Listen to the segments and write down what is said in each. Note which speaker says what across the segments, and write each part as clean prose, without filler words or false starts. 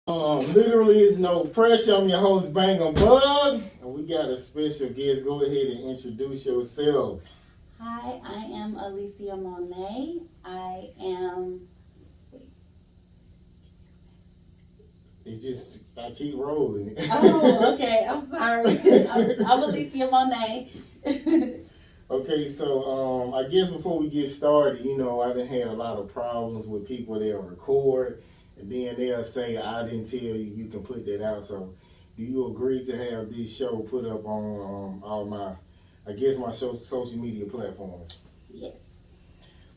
Speaker 1: Literally is no pressure. I'm your host, Bangem Bugg, and we got a special guest. Go ahead and introduce yourself.
Speaker 2: Hi, I am Alycia Mone. I am.
Speaker 1: It's just I keep rolling.
Speaker 2: Oh, okay. I'm sorry. I'm Alycia Mone.
Speaker 1: Okay, so I guess before we get started, I done had a lot of problems with people that record, and then they'll say I didn't tell you. You can put that out. So, do you agree to have this show put up on all my, I guess my social media platforms?
Speaker 2: Yes.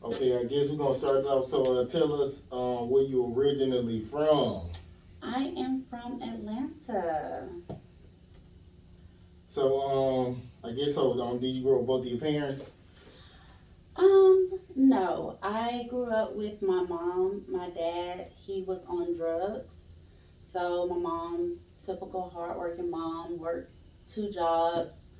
Speaker 1: Okay, I guess we're gonna start off. So, tell us where you originally from.
Speaker 2: I am from Atlanta.
Speaker 1: So, I guess so. Did you grow up both of your parents?
Speaker 2: No. I grew up with my mom. My dad, he was on drugs. So my mom, typical hardworking mom, worked two jobs.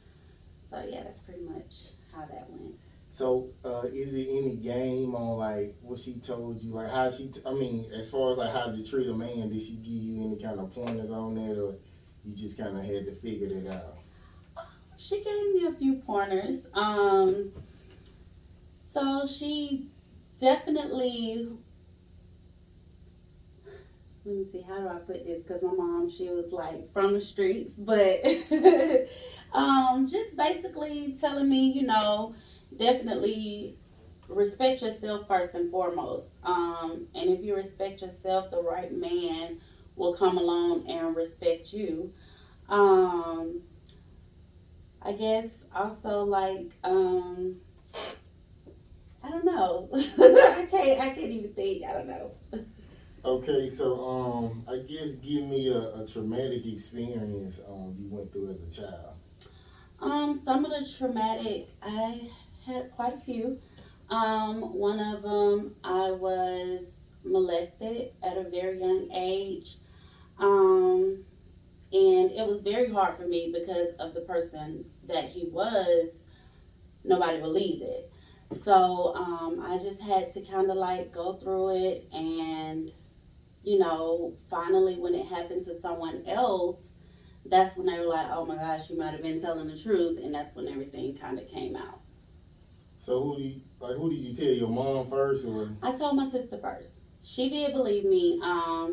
Speaker 2: So yeah, that's pretty much how that went.
Speaker 1: So, is it any game on like what she told you, like how I mean, as far as like how to treat a man, did she give you any kind of pointers on that, or you just kind of had to figure that out?
Speaker 2: She gave me a few pointers. So she definitely, let me see, how do I put this? Because my mom, she was like from the streets, but just basically telling me, definitely respect yourself first and foremost. And if you respect yourself, the right man will come along and respect you. Um, I guess also like I don't know. I can't even think. I don't know.
Speaker 1: Okay, so I guess give me a traumatic experience you went through as a child.
Speaker 2: Some of the traumatic I had quite a few. One of them I was molested at a very young age. Um, and it was very hard for me because of the person that he was. Nobody believed it. So I just had to kind of like go through it, and finally when it happened to someone else, that's when they were like, oh my gosh, you might have been telling the truth, and that's when everything kind of came out.
Speaker 1: So who did you tell, your mom first or?
Speaker 2: I told my sister first. She did believe me.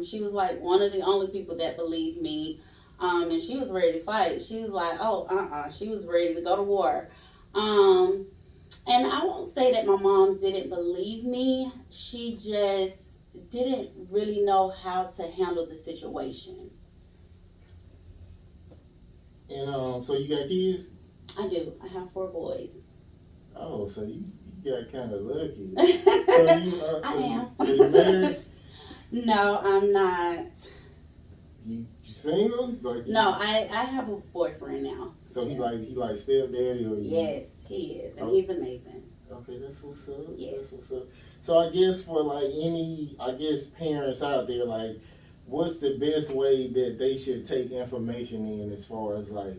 Speaker 2: She was like one of the only people that believed me. And she was ready to fight. She was like, oh, She was ready to go to war. Um, and I won't say that my mom didn't believe me. She just didn't really know how to handle the situation.
Speaker 1: And so you got kids?
Speaker 2: I do. I have four boys.
Speaker 1: Oh, so you got kind of lucky. So
Speaker 2: I am.
Speaker 1: so you married?
Speaker 2: No, I'm not.
Speaker 1: You single? Like
Speaker 2: No, I have a boyfriend now.
Speaker 1: So he like stepdaddy or you?
Speaker 2: Yes, he is, and
Speaker 1: Oh,
Speaker 2: he's amazing.
Speaker 1: okay, that's what's up.
Speaker 2: Yes.
Speaker 1: That's what's up. So I guess for like any parents out there, like what's the best way that they should take information in as far as like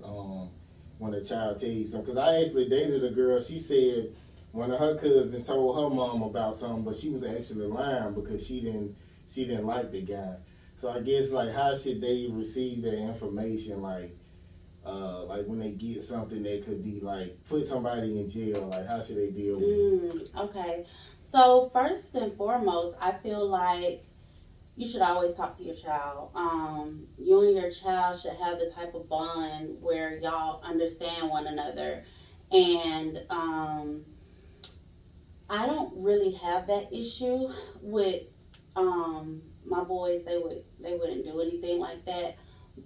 Speaker 1: when a child tells you something? Because I actually dated a girl. She said one of her cousins told her mom about something, but she was actually lying because she didn't like the guy. So I guess like how should they receive that information, like when they get something that could be like put somebody in jail, like how should they deal with it?
Speaker 2: Okay. So first and foremost, I feel like you should always talk to your child. You and your child should have this type of bond where y'all understand one another. And I don't really have that issue with my boys. They wouldn't do anything like that.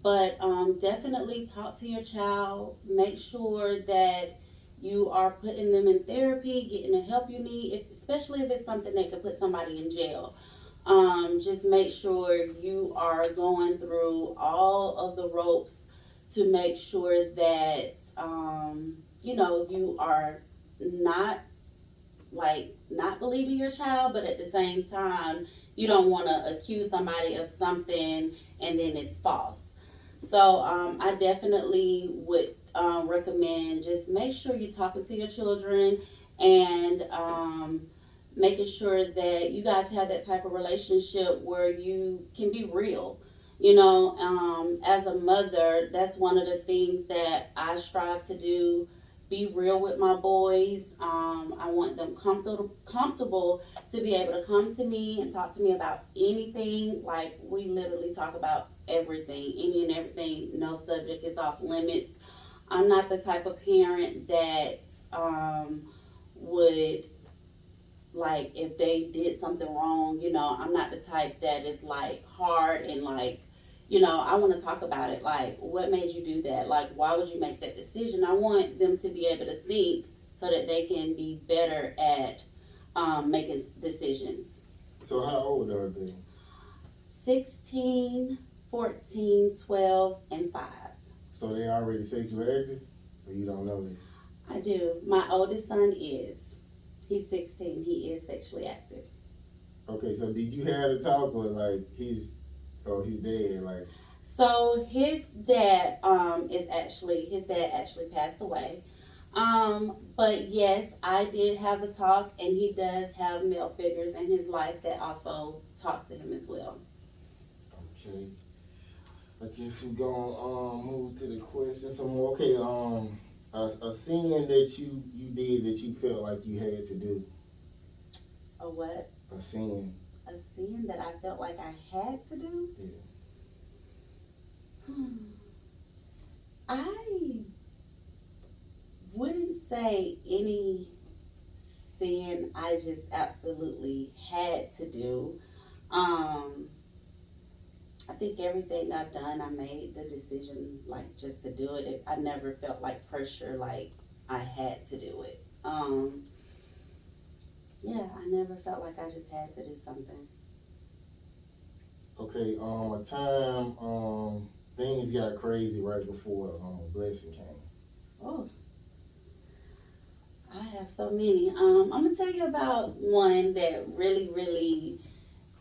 Speaker 2: But definitely talk to your child. Make sure that you are putting them in therapy, getting the help you need, especially if it's something that could put somebody in jail. Just make sure you are going through all of the ropes to make sure that you are not not believing your child, but at the same time, you don't want to accuse somebody of something and then it's false. So I definitely would recommend just make sure you're talking to your children and making sure that you guys have that type of relationship where you can be real. As a mother, that's one of the things that I strive to do. Be real with my boys. I want them comfortable to be able to come to me and talk to me about anything. Like, we literally talk about everything, any and everything. No subject is off limits. I'm not the type of parent that would, like, if they did something wrong, I'm not the type that is like hard and like, I want to talk about it. Like, what made you do that? Like, why would you make that decision? I want them to be able to think so that they can be better at making decisions.
Speaker 1: So how old are they?
Speaker 2: 16, 14, 12, and 5.
Speaker 1: So they already sexually active, or you don't know that?
Speaker 2: I do. My oldest son is. He's 16. He is sexually active.
Speaker 1: Okay, so did you have a talk with like his dad, like?
Speaker 2: So his dad actually passed away. But yes, I did have a talk, and he does have male figures in his life that also talk to him as well.
Speaker 1: Okay, I guess we're gonna move to the question some more. Okay, a scene that you did that you felt like you had to do.
Speaker 2: A what?
Speaker 1: A scene.
Speaker 2: A sin that I felt like I had to do?
Speaker 1: Yeah.
Speaker 2: I wouldn't say any sin I just absolutely had to do. Um, I think everything I've done, I made the decision like just to do it. I never felt like pressure, like I had to do it. Yeah, I never felt like I just had to do something.
Speaker 1: Okay, a time things got crazy right before blessing came.
Speaker 2: Oh, I have so many. I'm gonna tell you about one that really, really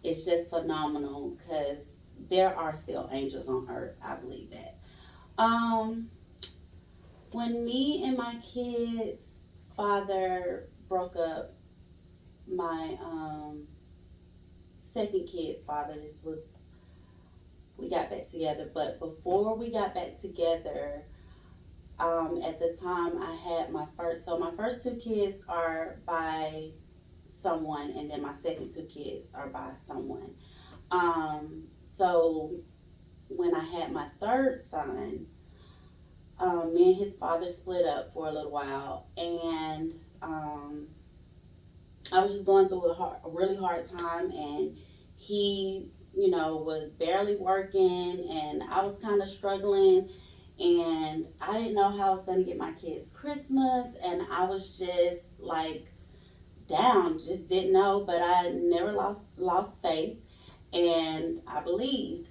Speaker 2: is just phenomenal because there are still angels on earth. I believe that. Um, when me and my kids' father broke up, my second kid's father, this was, we got back together, but before we got back together, at the time I had my first two kids are by someone, and then my second two kids are by someone. So when I had my third son, me and his father split up for a little while, and I was just going through a really hard time, and he, was barely working, and I was kind of struggling, and I didn't know how I was going to get my kids Christmas, and I was just like down, just didn't know, but I never lost faith, and I believed.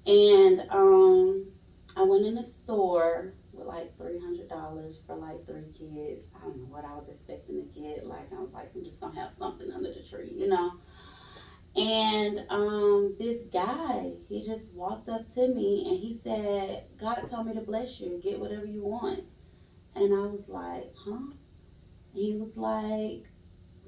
Speaker 2: And I went in the store with like $300 for like three kids. I don't know what I was expecting to get. Like, I was like, I'm just gonna have something under the tree. And this guy, he just walked up to me and he said, "God told me to bless you. Get whatever you want." And I was like, "Huh?" He was like,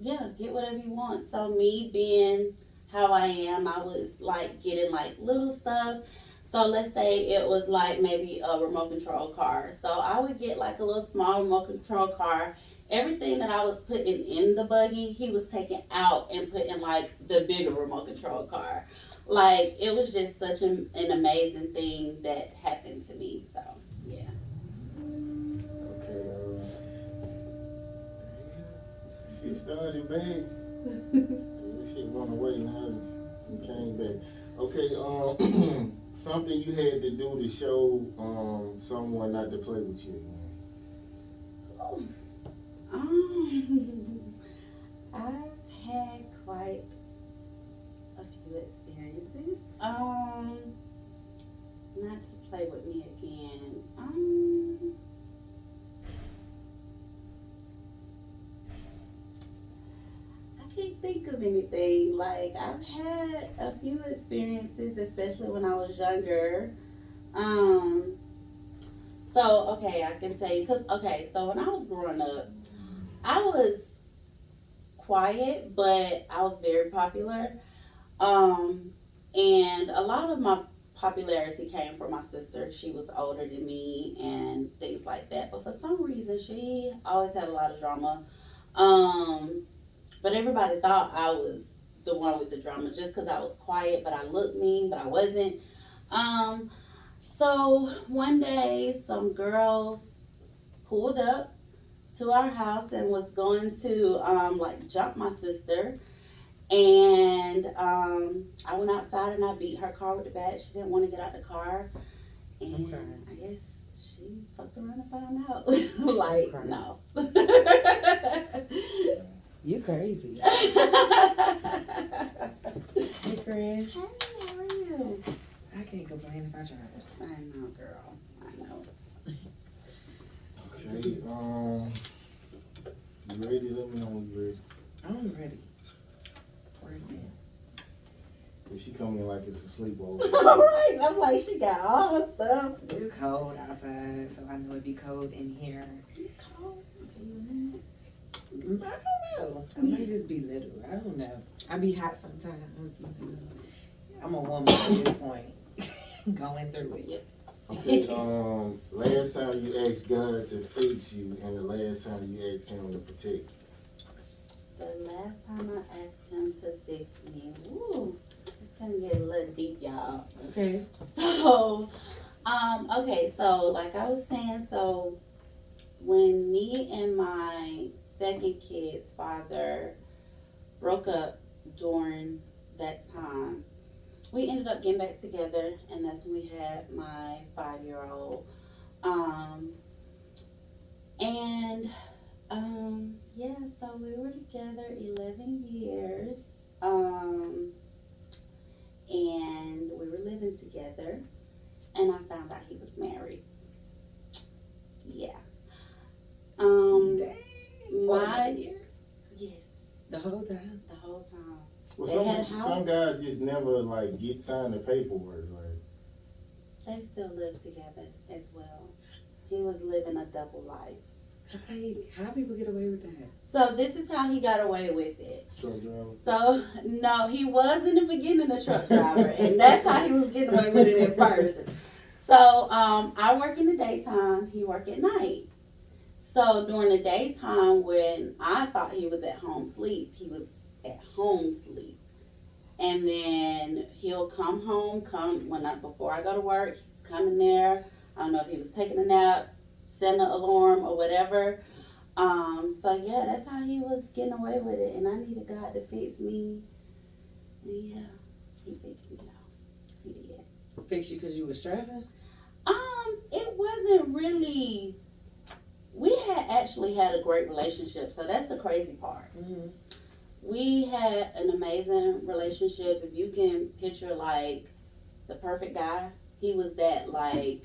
Speaker 2: "Yeah, get whatever you want." So me being how I am, I was like getting like little stuff. So let's say it was like maybe a remote control car. So I would get like a little small remote control car. Everything that I was putting in the buggy, he was taking out and putting like the bigger remote control car. Like, it was just such an amazing thing that happened to me. So yeah.
Speaker 1: Okay, she started back. She went away now. She came back. Okay, something you had to do to show someone not to play with you again.
Speaker 2: I've had quite a few experiences. Not to play with me again. I can't think of anything. Like, I've had a few experiences, especially when I was younger. Um, so okay, I can tell you, cause okay, so when I was growing up, I was quiet, but I was very popular. Um, and a lot of my popularity came from my sister. She was older than me and things like that. But for some reason, she always had a lot of drama. Um, but everybody thought I was the one with the drama just because I was quiet, but I looked mean, but I wasn't. Um, so one day, some girls pulled up to our house and was going to like jump my sister. And I went outside and I beat her car with the bat. She didn't want to get out the car, and I guess she fucked around and found out. Like, no.
Speaker 3: You crazy.
Speaker 2: Hey,
Speaker 3: Hey, friend.
Speaker 2: how are you?
Speaker 3: I can't complain if I tried.
Speaker 2: I know, girl. I know.
Speaker 1: Okay, you ready? Let me know when you ready.
Speaker 3: I'm ready. Right now.
Speaker 1: Did she come in like it's a sleepover?
Speaker 2: All right. I'm like, she got all her stuff.
Speaker 3: It's cold outside, so I know it'd be cold in here.
Speaker 2: Cold.
Speaker 3: I don't know. I might just be little. I don't know. I be hot sometimes. I'm a woman at this point. Going through it.
Speaker 2: Yep.
Speaker 1: Okay, last time you asked God to fix you and the last time you asked him to protect you.
Speaker 2: The last time I asked him to fix me, ooh, it's gonna get a little deep, y'all.
Speaker 3: Okay.
Speaker 2: So, okay, so like I was saying, so when me and my second kid's father broke up during that time, we ended up getting back together, and that's when we had my 5-year-old. And yeah, so we were together 11 years. And we were living together, and I found out he was married. Yeah.
Speaker 3: Dang.
Speaker 2: My
Speaker 3: years?
Speaker 2: yes,
Speaker 3: The whole time?
Speaker 2: the whole time.
Speaker 1: Well,
Speaker 2: They had a
Speaker 1: some
Speaker 2: house.
Speaker 1: guys just never like get signed the paperwork. Like,
Speaker 2: They still live together as well. He was living a double life.
Speaker 3: How people get away with that?
Speaker 2: So this is how he got away with it.
Speaker 1: truck driver.
Speaker 2: So no, he was in the beginning a truck driver, and that's how he was getting away with it at first. So I work in the daytime, he work at night. So during the daytime, when I thought he was at home sleep, he was at home sleep. And then he'll come home, before I go to work, he's coming there. I don't know if he was taking a nap, setting an alarm or whatever. So yeah, that's how he was getting away with it. And I needed God to fix me. And yeah, he fixed me though. He did.
Speaker 3: Fix you because you were stressing?
Speaker 2: It wasn't really. We had actually had a great relationship, so that's the crazy part.
Speaker 3: Mm-hmm.
Speaker 2: We had an amazing relationship. If you can picture like the perfect guy, he was that. Like,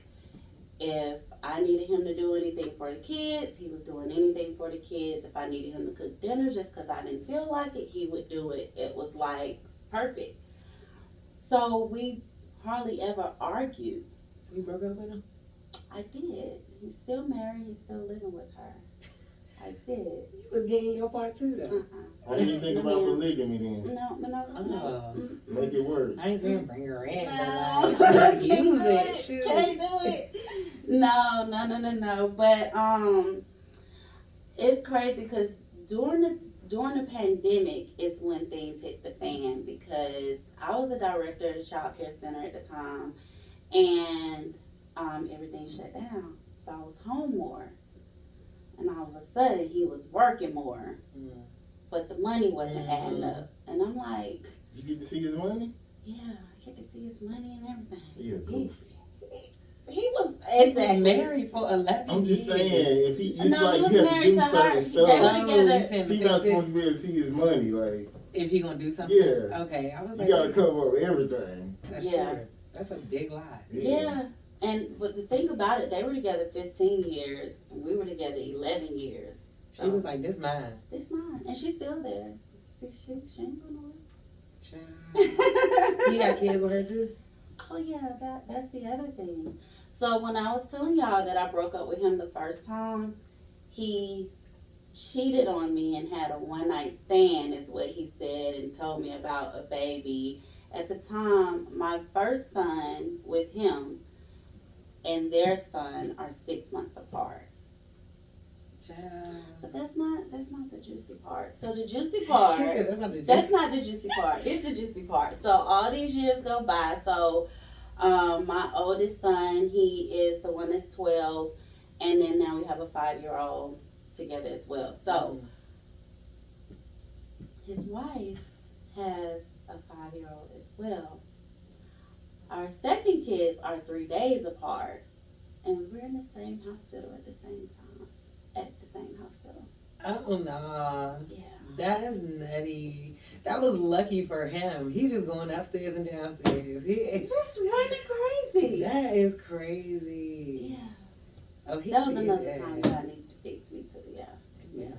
Speaker 2: if I needed him to do anything for the kids, he was doing anything for the kids. If I needed him to cook dinner just because I didn't feel like it, he would do it. It was like perfect. So we hardly ever argued.
Speaker 3: So you broke up with him?
Speaker 2: I did. He's still married. He's still living with her. I did.
Speaker 3: You was getting your part too, though.
Speaker 1: How do you think about polygamy then?
Speaker 2: No.
Speaker 1: Make it work.
Speaker 3: I ain't saying bring her in,
Speaker 2: No,
Speaker 3: but like,
Speaker 2: can't
Speaker 3: use
Speaker 2: do
Speaker 3: it.
Speaker 2: it.
Speaker 3: Shoot.
Speaker 2: Can't do it. No. But it's crazy because during the pandemic is when things hit the fan, because I was a director at a child care center at the time, and everything shut down. So I was home more. And all of a sudden, he was working more.
Speaker 3: Mm.
Speaker 2: But the money wasn't adding up. And I'm like,
Speaker 1: You get to see his money?
Speaker 2: yeah, I get to see his money and everything.
Speaker 1: Yeah, goofy.
Speaker 2: He was
Speaker 3: He was
Speaker 2: exactly
Speaker 3: married for 11
Speaker 1: I'm just
Speaker 3: years.
Speaker 1: saying, if he, it's
Speaker 2: No,
Speaker 1: like
Speaker 2: he was
Speaker 1: you have to
Speaker 2: married
Speaker 1: do
Speaker 2: to her.
Speaker 1: certain
Speaker 2: They were
Speaker 1: stuff.
Speaker 2: together.
Speaker 3: you said
Speaker 1: She's
Speaker 3: fix
Speaker 1: not
Speaker 3: it.
Speaker 1: supposed to be able to see his money. Like,
Speaker 3: If he gonna do something?
Speaker 1: yeah,
Speaker 3: Okay, I was
Speaker 1: you
Speaker 3: like,
Speaker 1: gotta cover up everything.
Speaker 3: that's
Speaker 2: Yeah.
Speaker 3: true. That's a big lie.
Speaker 2: Yeah. And but the thing about it, they were together 15 years, and we were together 11 years.
Speaker 3: She was like, this mine.
Speaker 2: This mine, and she's still there. She ain't going nowhere.
Speaker 3: Child. You got kids with her too?
Speaker 2: Oh yeah, that's the other thing. So when I was telling y'all that I broke up with him the first time, he cheated on me and had a one-night stand, is what he said, and told me about a baby. At the time, my first son with him and their son are 6 months apart.
Speaker 3: Child.
Speaker 2: But that's not the juicy part. So the juicy part,
Speaker 3: She said that's not the juicy.
Speaker 2: that's not the juicy part. It's the juicy part. So all these years go by. So my oldest son, he is the one that's 12, and then now we have a 5-year-old together as well. So his wife has a 5-year-old as well. Our second kids are 3 days apart, and we're in the same hospital at the same time. At the same hospital.
Speaker 3: Oh no.
Speaker 2: Yeah.
Speaker 3: That's nutty. That was lucky for him. He's just going upstairs and downstairs.
Speaker 2: Just running crazy.
Speaker 3: That is crazy.
Speaker 2: Yeah.
Speaker 3: Oh,
Speaker 2: That was another time that I needed to fix me too. Yeah.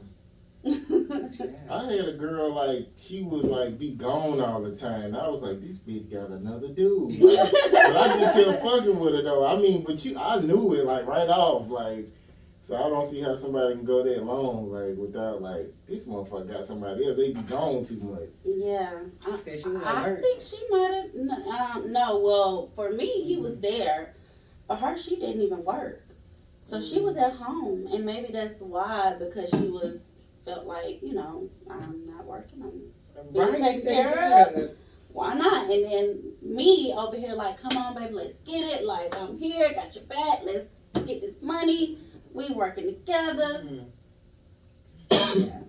Speaker 1: I had a girl like she would like be gone all the time. I was like, this bitch got another dude. Like, but I just kept fucking with her though. I mean, but I knew it like right off. Like, so I don't see how somebody can go that long like without like this motherfucker got somebody else. They be gone too much.
Speaker 2: Yeah.
Speaker 3: She said she was at
Speaker 2: I
Speaker 3: work.
Speaker 2: think she might have. No. Well, for me, he was there. For her, she didn't even work. So she was at home, and maybe that's why, because she felt like, I'm not working, I'm being taken care of. Why not? And then me over here like, come on, baby, let's get it. Like, I'm here, got your back, let's get this money. We working together. Yeah.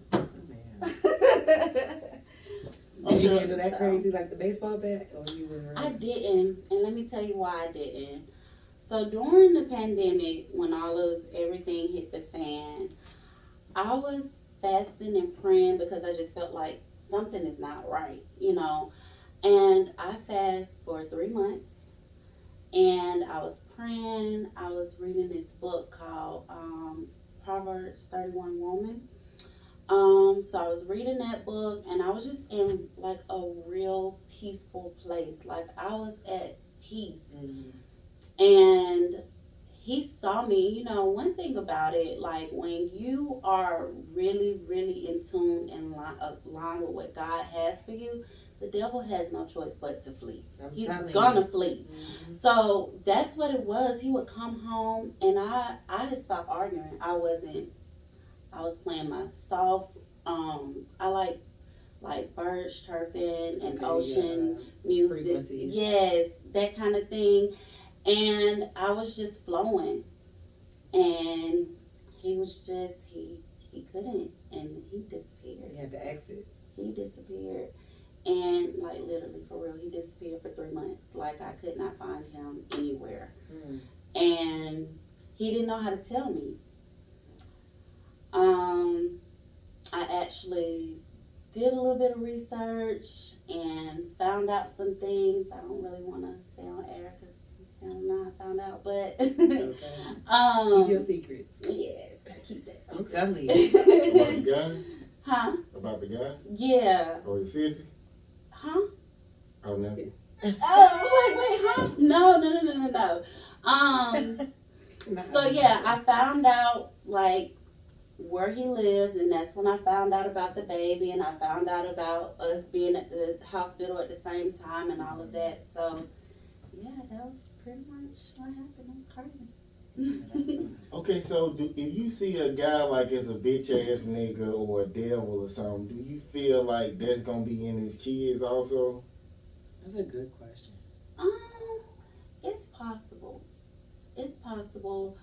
Speaker 3: Did you handle that crazy like the baseball bat, or you was ready?
Speaker 2: I didn't, and let me tell you why I didn't. So during the pandemic, when everything hit the fan, I was fasting and praying because I just felt like something is not right, And I fasted for 3 months, and I was praying. I was reading this book called Proverbs 31 Woman. So I was reading that book, and I was just in like a real peaceful place. Like I was at peace.
Speaker 3: Mm-hmm.
Speaker 2: And he saw me, one thing about it, like when you are really, really in tune and line with what God has for you, the devil has no choice but to flee. He's gonna flee. Mm-hmm. So that's what it was. He would come home, and I had stopped arguing. I was playing my soft, I like birds chirping and ocean music.
Speaker 3: Frequencies.
Speaker 2: Yes, that kind of thing. And I was just flowing, and he was just, he couldn't, and he disappeared.
Speaker 3: He had to exit.
Speaker 2: He disappeared, and like literally for real, he disappeared for 3 months. Like I could not find him anywhere. And he didn't know how to tell me. I actually did a little bit of research and found out some things. I don't really want to say on air because I don't know I found out, but
Speaker 3: keep your secrets.
Speaker 2: Yes, gotta keep that.
Speaker 3: I'm telling you.
Speaker 1: About the guy?
Speaker 2: Huh?
Speaker 1: About the guy?
Speaker 2: Yeah.
Speaker 1: Or your sissy?
Speaker 2: Huh?
Speaker 1: Oh, nothing.
Speaker 2: Oh, like, wait, huh? No. So yeah, I found out like where he lives, and that's when I found out about the baby, and I found out about us being at the hospital at the same time and all of that. So yeah, that was pretty much what happened. It was crazy.
Speaker 1: Okay, so if you see a guy like as a bitch ass nigga or a devil or something, do you feel like that's gonna be in his kids also?
Speaker 3: That's a good question.
Speaker 2: It's possible. It's possible.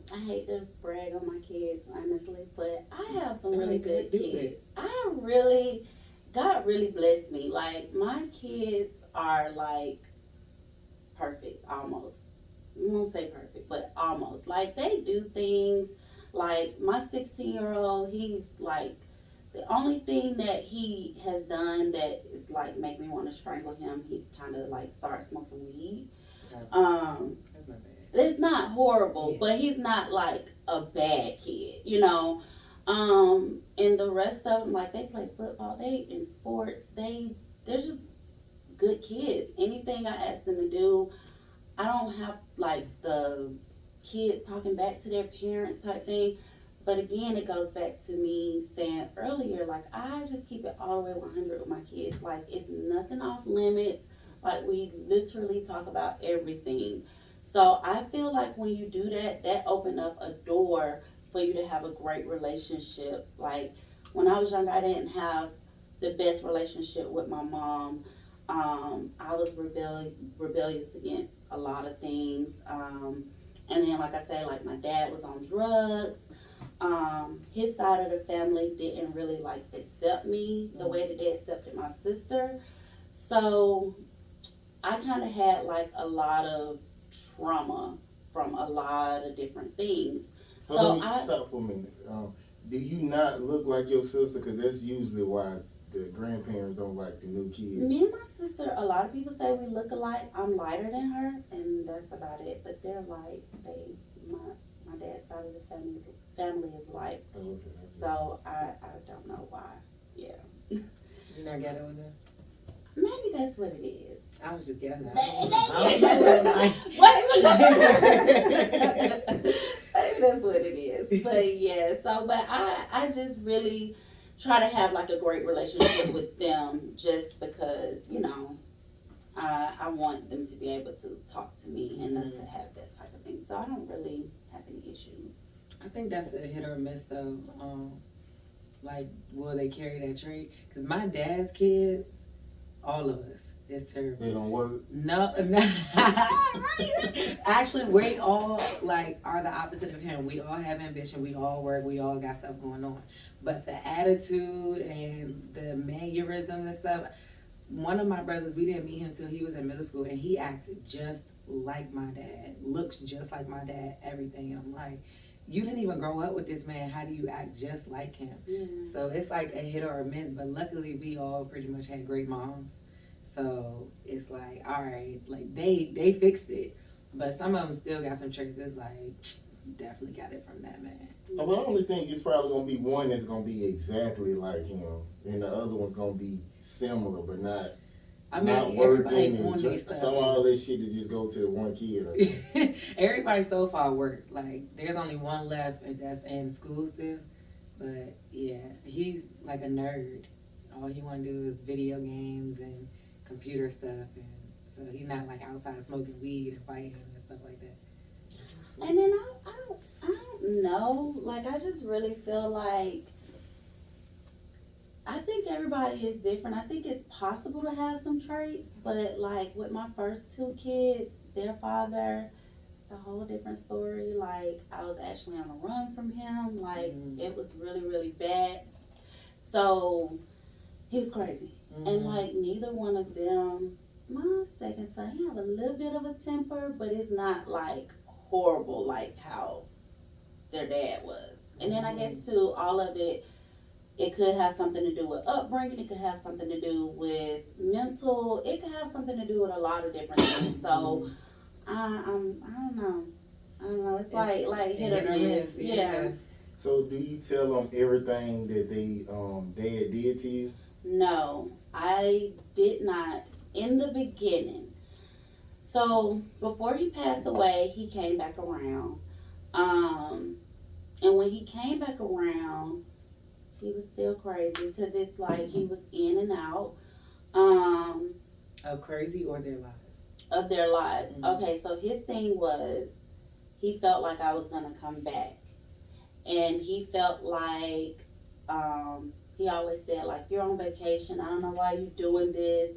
Speaker 2: I hate to brag on my kids, honestly, but I have some really good kids. God really blessed me. Like, my kids are, like, perfect, almost. I won't say perfect, but almost. Like, they do things, like, my 16-year-old, he's, like, the only thing that he has done that is, like, make me want to strangle him, he's kind of, like, start smoking weed.
Speaker 3: That's not bad.
Speaker 2: It's not horrible, yeah. But he's not like a bad kid, And the rest of them, like they play football, they in sports, they're just good kids. Anything I ask them to do, I don't have like the kids talking back to their parents type thing. But again, it goes back to me saying earlier, Like, I just keep it all the way 100 with my kids. Like, it's nothing off limits. Like, we literally talk about everything. So I feel like when you do that, that opened up a door for you to have a great relationship. Like, when I was younger, I didn't have the best relationship with my mom. I was rebellious against a lot of things. And then, like I said, like my dad was on drugs. His side of the family didn't really like accept me the way that they accepted my sister. So I kind of had like a lot of trauma from a lot of different things.
Speaker 1: But
Speaker 2: So
Speaker 1: let me stop for a minute. Do you not look like your sister? Because that's usually why the grandparents don't like the new kid.
Speaker 2: Me and my sister, a lot of people say we look alike. I'm lighter than her, and that's about it. But they're like my dad's side of the family is like.
Speaker 1: Oh, okay.
Speaker 2: So I don't know why. Yeah.
Speaker 3: You not got it with them?
Speaker 2: Maybe that's what it is.
Speaker 3: I was just guessing.
Speaker 2: Maybe that's what it is. But yeah, but I just really try to have like a great relationship with them just because, I want them to be able to talk to me and us to have that type of thing. So I don't really have any issues.
Speaker 3: I think that's a hit or miss though. Like, will they carry that trait? Because my dad's kids, all of us, it's terrible.
Speaker 1: They don't work?
Speaker 3: No. Actually, we all like are the opposite of him. We all have ambition. We all work. We all got stuff going on. But the attitude and the mannerism and stuff. One of my brothers, we didn't meet him till he was in middle school, and he acted just like my dad. Looks just like my dad. Everything. And I'm like, you didn't even grow up with this man. How do you act just like him?
Speaker 2: Mm-hmm.
Speaker 3: So it's like a hit or a miss. But luckily, we all pretty much had great moms. So it's like, all right, like they fixed it. But some of them still got some traits. It's like, you definitely got it from that man.
Speaker 1: But I only think it's probably going to be one that's going to be exactly like him, and the other one's going to be similar, but not.
Speaker 3: I mean,
Speaker 1: not
Speaker 3: everybody
Speaker 1: working
Speaker 3: on
Speaker 1: and
Speaker 3: their stuff.
Speaker 1: some of all this shit is just go to the one kid. Right?
Speaker 3: Everybody so far worked. Like, there's only one left, and that's in school still. But yeah, he's like a nerd. All he want to do is video games and computer stuff, and so he's not like outside smoking weed or fighting and stuff like that.
Speaker 2: And then I don't know. Like, I just really feel like I think everybody is different. I think it's possible to have some traits, but like with my first two kids, their father, it's a whole different story. Like, I was actually on a run from him. Like, it was really, really bad. So he was crazy. And like neither one of them, my second son, he had a little bit of a temper, but it's not like horrible like how their dad was. And then I guess too, all of it could have something to do with upbringing. It could have something to do with mental. It could have something to do with a lot of different things. So I don't know. It's like hit or miss. Yeah.
Speaker 1: So do you tell them everything that they dad did to you?
Speaker 2: No, I did not in the beginning. So before he passed away, he came back around. And when he came back around, he was still crazy because it's like he was in and out.
Speaker 3: Of crazy or their lives?
Speaker 2: Of their lives. Okay, so his thing was he felt like I was going to come back. And he felt like, he always said, like, you're on vacation. I don't know why you're doing this.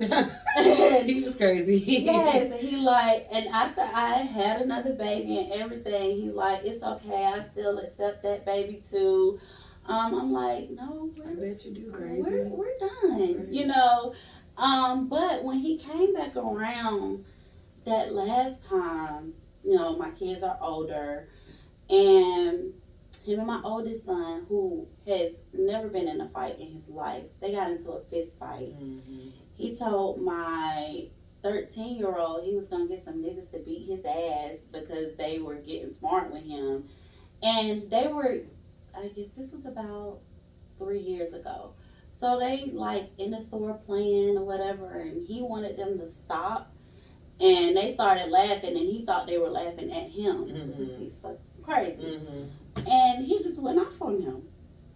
Speaker 3: He was crazy.
Speaker 2: Yes, and he like, and after I had another baby and everything, he's like, it's okay. I still accept that baby too. I'm like, no,
Speaker 3: I bet you do crazy.
Speaker 2: We're done, right. But when he came back around that last time, my kids are older, and him and my oldest son, who has never been in a fight in his life, they got into a fist fight. He told my 13-year-old he was going to get some niggas to beat his ass because they were getting smart with him. And they were, I guess this was about 3 years ago. So they like in the store playing or whatever, and he wanted them to stop. And they started laughing, and he thought they were laughing at him because he's fucking crazy. And he just went off on him.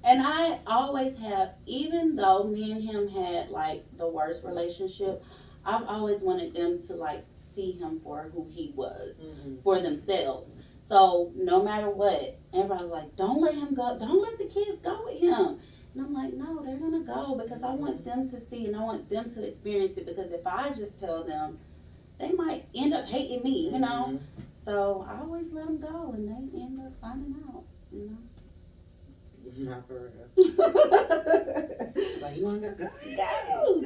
Speaker 2: And I always have, even though me and him had like the worst relationship, I've always wanted them to like see him for who he was, for themselves. So no matter what, everybody's like, don't let him go. Don't let the kids go with him. And I'm like, no, they're gonna go because I want them to see and I want them to experience it. Because if I just tell them, they might end up hating me, you know. So I always let them go, and they end up finding out, you know.
Speaker 3: Not for real. Like, you want to go?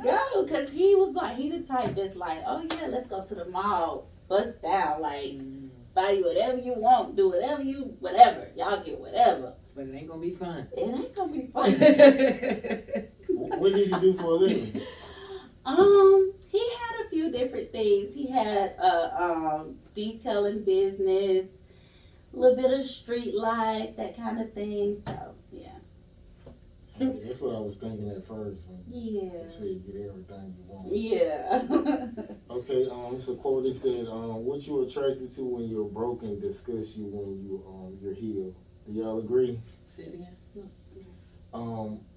Speaker 2: Go. Because he was like, he the type that's like, oh yeah, let's go to the mall, bust down, like, buy you whatever you want, do whatever. Y'all get whatever.
Speaker 3: But it ain't going to be fun.
Speaker 2: It ain't going to be fun.
Speaker 1: What did he do for a living?
Speaker 2: He had a few different things. He had a detailing business, a little bit of street life, that kind of thing. So yeah.
Speaker 1: That's what I was thinking at first when
Speaker 2: Yeah.
Speaker 1: you said you get everything you want.
Speaker 2: Yeah.
Speaker 1: Okay, it's a quote that said, what you attracted to when you're broken disgusts you when you're healed. Do y'all agree?
Speaker 3: Say it again.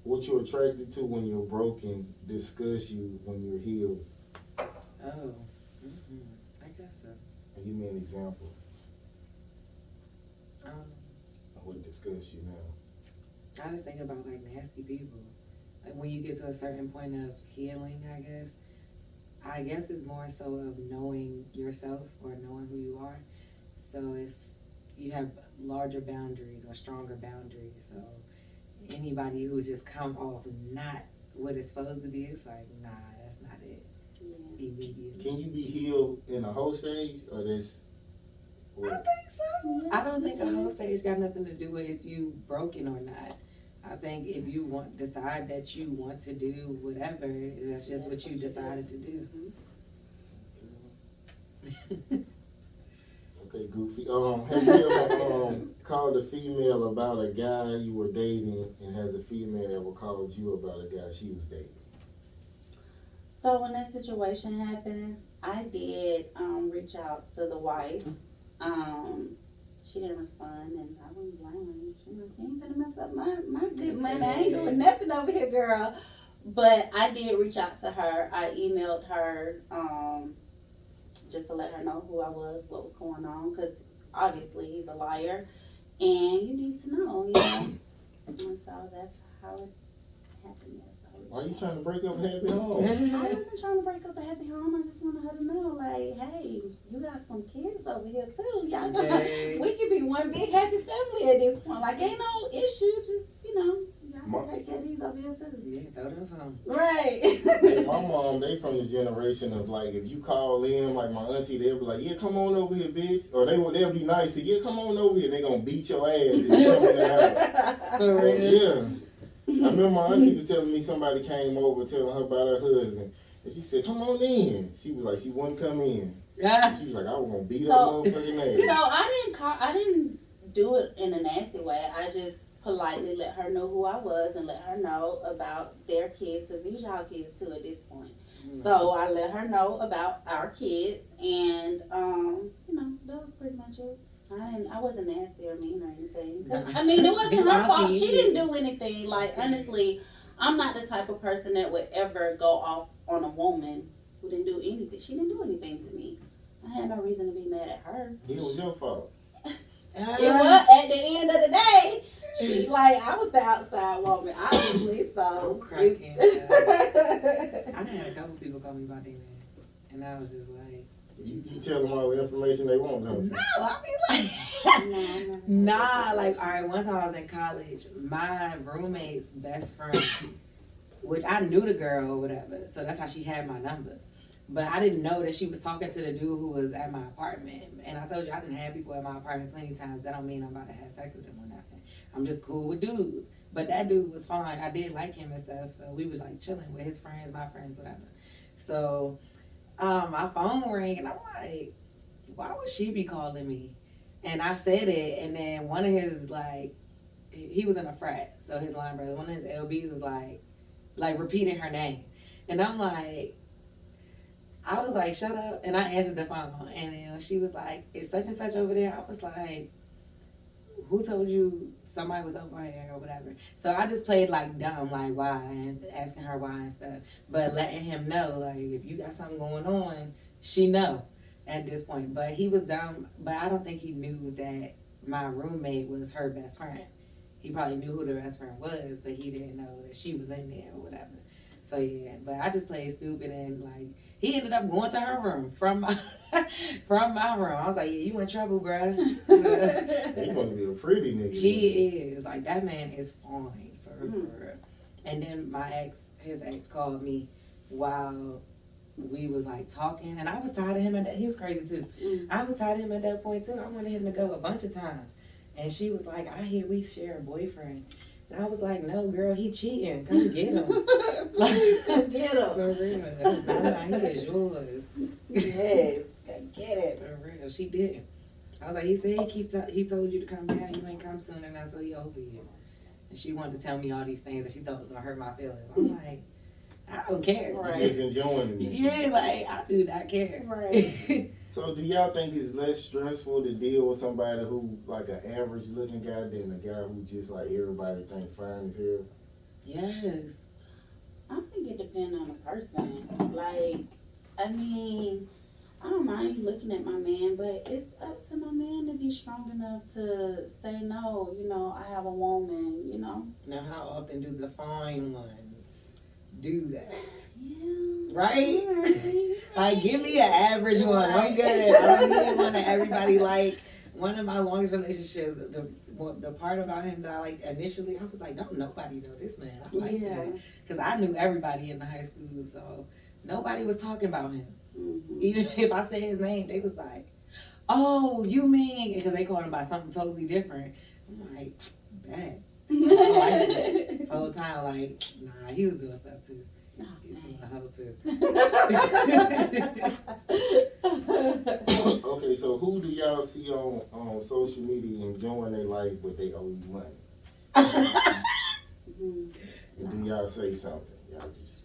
Speaker 1: What you're attracted to when you're broken disgusts you when you're healed.
Speaker 3: Oh. I guess so.
Speaker 1: And give me an example
Speaker 3: Um,
Speaker 1: of what disgusts you now.
Speaker 3: I just think about like nasty people. Like when you get to a certain point of healing, I guess it's more so of knowing yourself or knowing who you are. So you have larger boundaries or stronger boundaries. So anybody who just come off not what it's supposed to be, it's like, nah, that's not it.
Speaker 2: Yeah.
Speaker 3: Immediately.
Speaker 1: Can you be healed in a whole stage or that's
Speaker 3: I think so. I don't think a whole stage got nothing to do with if you broken or not. I think if you decide that you want to do whatever, that's just what you decided to do.
Speaker 1: Okay, Goofy. Have you ever called a female about a guy you were dating, and has a female ever called you about a guy she was dating?
Speaker 2: So when that situation happened, I did reach out to the wife. She didn't respond, and I wouldn't blame her. She was like, you ain't gonna mess up my good money. I ain't doing nothing over here, girl. But I did reach out to her. I emailed her just to let her know who I was, what was going on, because obviously he's a liar, and you need to know, you know. And so that's how it happened. Yes,
Speaker 1: Why are you trying to break up a happy home?
Speaker 2: I wasn't trying to break up a happy home. I just wanted her to know, like, hey, you got some kids over here too. Y'all got, we could be one big happy family at this point. Like, ain't no issue. Just, you know, y'all can take care of these over here too.
Speaker 3: Yeah, throw those on.
Speaker 2: Right.
Speaker 1: Hey, my mom, they from the generation of like, if you call in, like my auntie, they'll be like, yeah, come on over here, bitch. Or they'll be nice to you, yeah, come on over here. They gonna beat your ass if you come in the house. So, yeah. I remember my auntie was telling me somebody came over telling her about her husband. And she said, come on in. She was like, she wouldn't come in. She was like, I was going to beat her motherfucking ass.
Speaker 2: So I didn't do it in a nasty way. I just politely let her know who I was and let her know about their kids, because these y'all kids too at this point. Mm-hmm. So I let her know about our kids, and you know, that was pretty much it. I wasn't nasty or mean or anything. Cause, I mean, it wasn't her fault. She didn't do anything. Like, honestly, I'm not the type of person that would ever go off on a woman who didn't do anything. She didn't do anything to me. I had no reason to be mad at her.
Speaker 1: It was your fault.
Speaker 2: It was, at the end of the day, she, like, I was the outside woman, obviously, so.
Speaker 3: I'm cracking. I had a couple people call me about their man, and I was just like,
Speaker 1: You tell them all the information they want, don't you?
Speaker 2: No, I be like,
Speaker 3: nah, like, all right, one time I was in college, my roommate's best friend, which I knew the girl or whatever, so that's how she had my number. But I didn't know that she was talking to the dude who was at my apartment. And I told you, I didn't have people at my apartment plenty of times. That don't mean I'm about to have sex with them or nothing. I'm just cool with dudes. But that dude was fine. I did like him and stuff, so we was like chilling with his friends, my friends, whatever. So my phone rang, and I'm like, why would she be calling me? And I said it, and then one of his, like, he was in a frat, so his line brother, one of his LBs was like repeating her name. And I'm like, I was like, shut up. And I answered the phone, and then she was like, it's such and such over there. I was like, who told you somebody was over here or whatever? So I just played like dumb, like why, and asking her why and stuff. But letting him know, like, if you got something going on, she know at this point. But he was dumb, but I don't think he knew that my roommate was her best friend. He probably knew who the best friend was, but he didn't know that she was in there or whatever. So yeah, but I just played stupid and like he ended up going to her room from my from my room. I was like, yeah, you in trouble, bro.
Speaker 1: He must be a pretty nigga.
Speaker 3: He is like that man is fine for real. And then his ex called me while we was like talking, and I was tired of him at that. He was crazy too. I was tired of him at that point too. I wanted him to go a bunch of times, and she was like, I hear we share a boyfriend. And I was like, no, girl, he cheating. Come get him.
Speaker 2: Come get him.
Speaker 3: For real. Nah, he is yours.
Speaker 2: Yes, get it.
Speaker 3: For real, she did. I was like, he said he told you to come down. You ain't come soon enough, so he over you. And she wanted to tell me all these things that she thought was gonna hurt my feelings. I'm like, I don't care.
Speaker 1: Right. Just enjoying it.
Speaker 3: Yeah, like I do not care.
Speaker 2: Right.
Speaker 1: So do y'all think it's less stressful to deal with somebody who like an average looking guy than a guy who just like everybody think fine as hell?
Speaker 3: Yes.
Speaker 2: I think it depends on the person. Like, I mean, I don't mind you looking at my man, but it's up to my man to be strong enough to say no. You know, I have a woman. You know.
Speaker 3: Now, how often do the fine ones do that?
Speaker 2: Yeah.
Speaker 3: Right?
Speaker 2: Right.
Speaker 3: Like, give me an average one. I'm good. I don't need one that everybody like. One of my longest relationships, the part about him that I like initially, I was like, don't nobody know this man. I like him. Because I knew everybody in the high school, so nobody was talking about him.
Speaker 2: Mm-hmm.
Speaker 3: Even if I said his name, they was like, oh, you mean, because they called him by something totally different. I'm like, bad. The whole time, like, nah, he was doing stuff too.
Speaker 2: Oh,
Speaker 3: He was doing a hoe too.
Speaker 1: Okay, so who do y'all see on social media enjoying their life but they owe you money?
Speaker 2: Mhm.
Speaker 1: And do y'all say something? Y'all just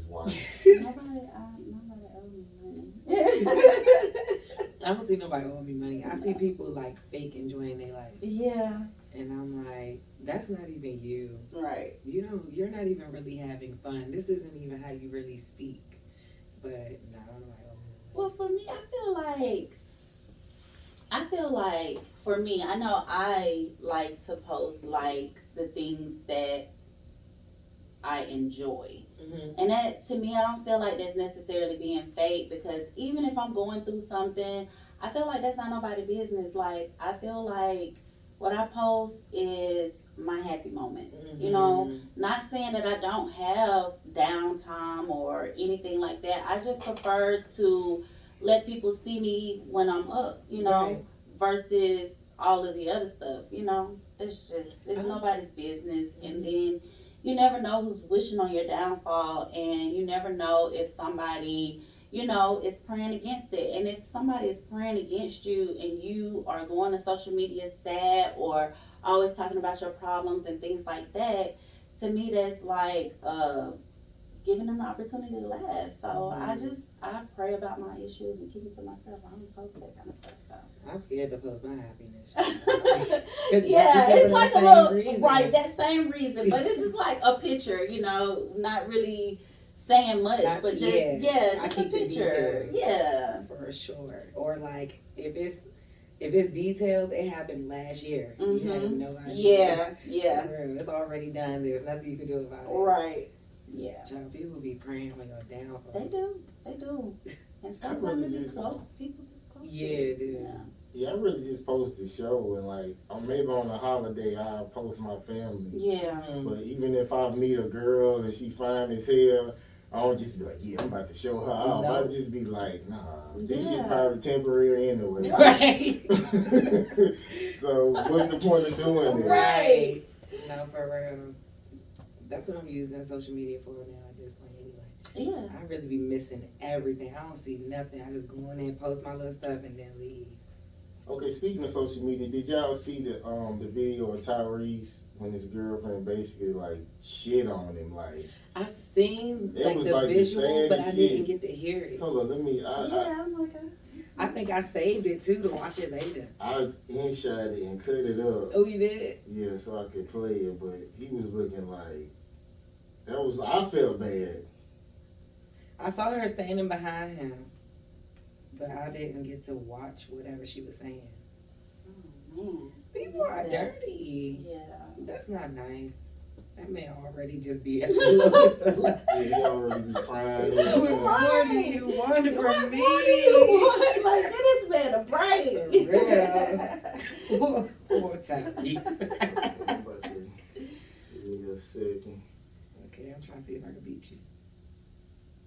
Speaker 1: watch.
Speaker 2: Nobody owes me money.
Speaker 3: I don't see nobody owing me money. I see people like fake enjoying their life.
Speaker 2: Yeah.
Speaker 3: And I'm like, that's not even you.
Speaker 2: Right.
Speaker 3: You're not even really having fun. This isn't even how you really speak. But no, I don't know.
Speaker 2: Well, for me, I feel like for me, I know I like to post like the things that I enjoy.
Speaker 3: Mm-hmm.
Speaker 2: And that, to me, I don't feel like that's necessarily being fake, because even if I'm going through something, I feel like that's not nobody's business. Like, I feel like what I post is my happy moments.
Speaker 3: Mm-hmm.
Speaker 2: You know, not saying that I don't have downtime or anything like that. I just prefer to let people see me when I'm up, you know,
Speaker 3: Right.
Speaker 2: versus all of the other stuff, you know. It's nobody's business. And then you never know who's wishing on your downfall, and you never know if somebody, you know, is praying against it. And if somebody is praying against you and you are going to social media sad or always talking about your problems and things like that, to me that's like giving them the opportunity to laugh. So I pray about my issues and keep it to myself. I don't post that kind of stuff. So
Speaker 3: I'm scared to post my happiness.
Speaker 2: yeah, it's like a little
Speaker 3: reason.
Speaker 2: Right, that same reason, but it's just like a picture, you know, not really saying much, but just just a picture. Yeah,
Speaker 3: for sure. Or like if it's details, it happened last year.
Speaker 2: Mm-hmm.
Speaker 3: You have no idea.
Speaker 2: Yeah.
Speaker 3: It's already done. There's nothing you can do about it.
Speaker 2: Right. Yeah.
Speaker 3: Child, people be praying when you're down.
Speaker 2: They do. And sometimes it's close. People just close.
Speaker 3: Yeah, dude.
Speaker 1: Yeah, I really just post the show, and like, maybe on a holiday I'll post my family.
Speaker 2: Yeah.
Speaker 1: But even if I meet a girl and she fine as hell, I don't just be like, yeah, I'm about to show her off.
Speaker 3: No.
Speaker 1: I just be like, nah, this
Speaker 2: Yeah.
Speaker 1: shit probably temporary anyway.
Speaker 3: Right.
Speaker 1: So what's the point of doing it?
Speaker 3: Right. No, for real. That's what I'm using social media for now at this point anyway.
Speaker 2: Yeah.
Speaker 3: I really be missing everything. I don't see nothing. I just go in there, post my little stuff, and then leave.
Speaker 1: Okay, speaking of social media, did y'all see the video of Tyrese when his girlfriend basically like shit on him? Like,
Speaker 3: I seen
Speaker 1: It
Speaker 3: like
Speaker 1: was
Speaker 3: the
Speaker 1: like the
Speaker 3: visual, but I
Speaker 1: saddest
Speaker 3: didn't
Speaker 1: shit.
Speaker 3: get to hear it.
Speaker 1: hold on, let me.
Speaker 2: Yeah, I'm like,
Speaker 3: I think I saved it too to watch it later.
Speaker 1: I in-shot it and cut it up.
Speaker 3: Oh, you did?
Speaker 1: Yeah, so I could play it, but he was looking like I felt bad.
Speaker 3: I saw her standing behind him, but I didn't get to watch whatever she was saying.
Speaker 2: Oh man.
Speaker 3: People are dirty.
Speaker 2: Yeah.
Speaker 3: That's not nice. That man already just be at the lowest.
Speaker 1: Yeah, he already be crying.
Speaker 3: What more do you want from me?
Speaker 2: What do you want? Like, get this man a break.
Speaker 3: Real. Poor Tyrese.
Speaker 1: Give me a second.
Speaker 3: Okay, I'm trying to see if I can beat you.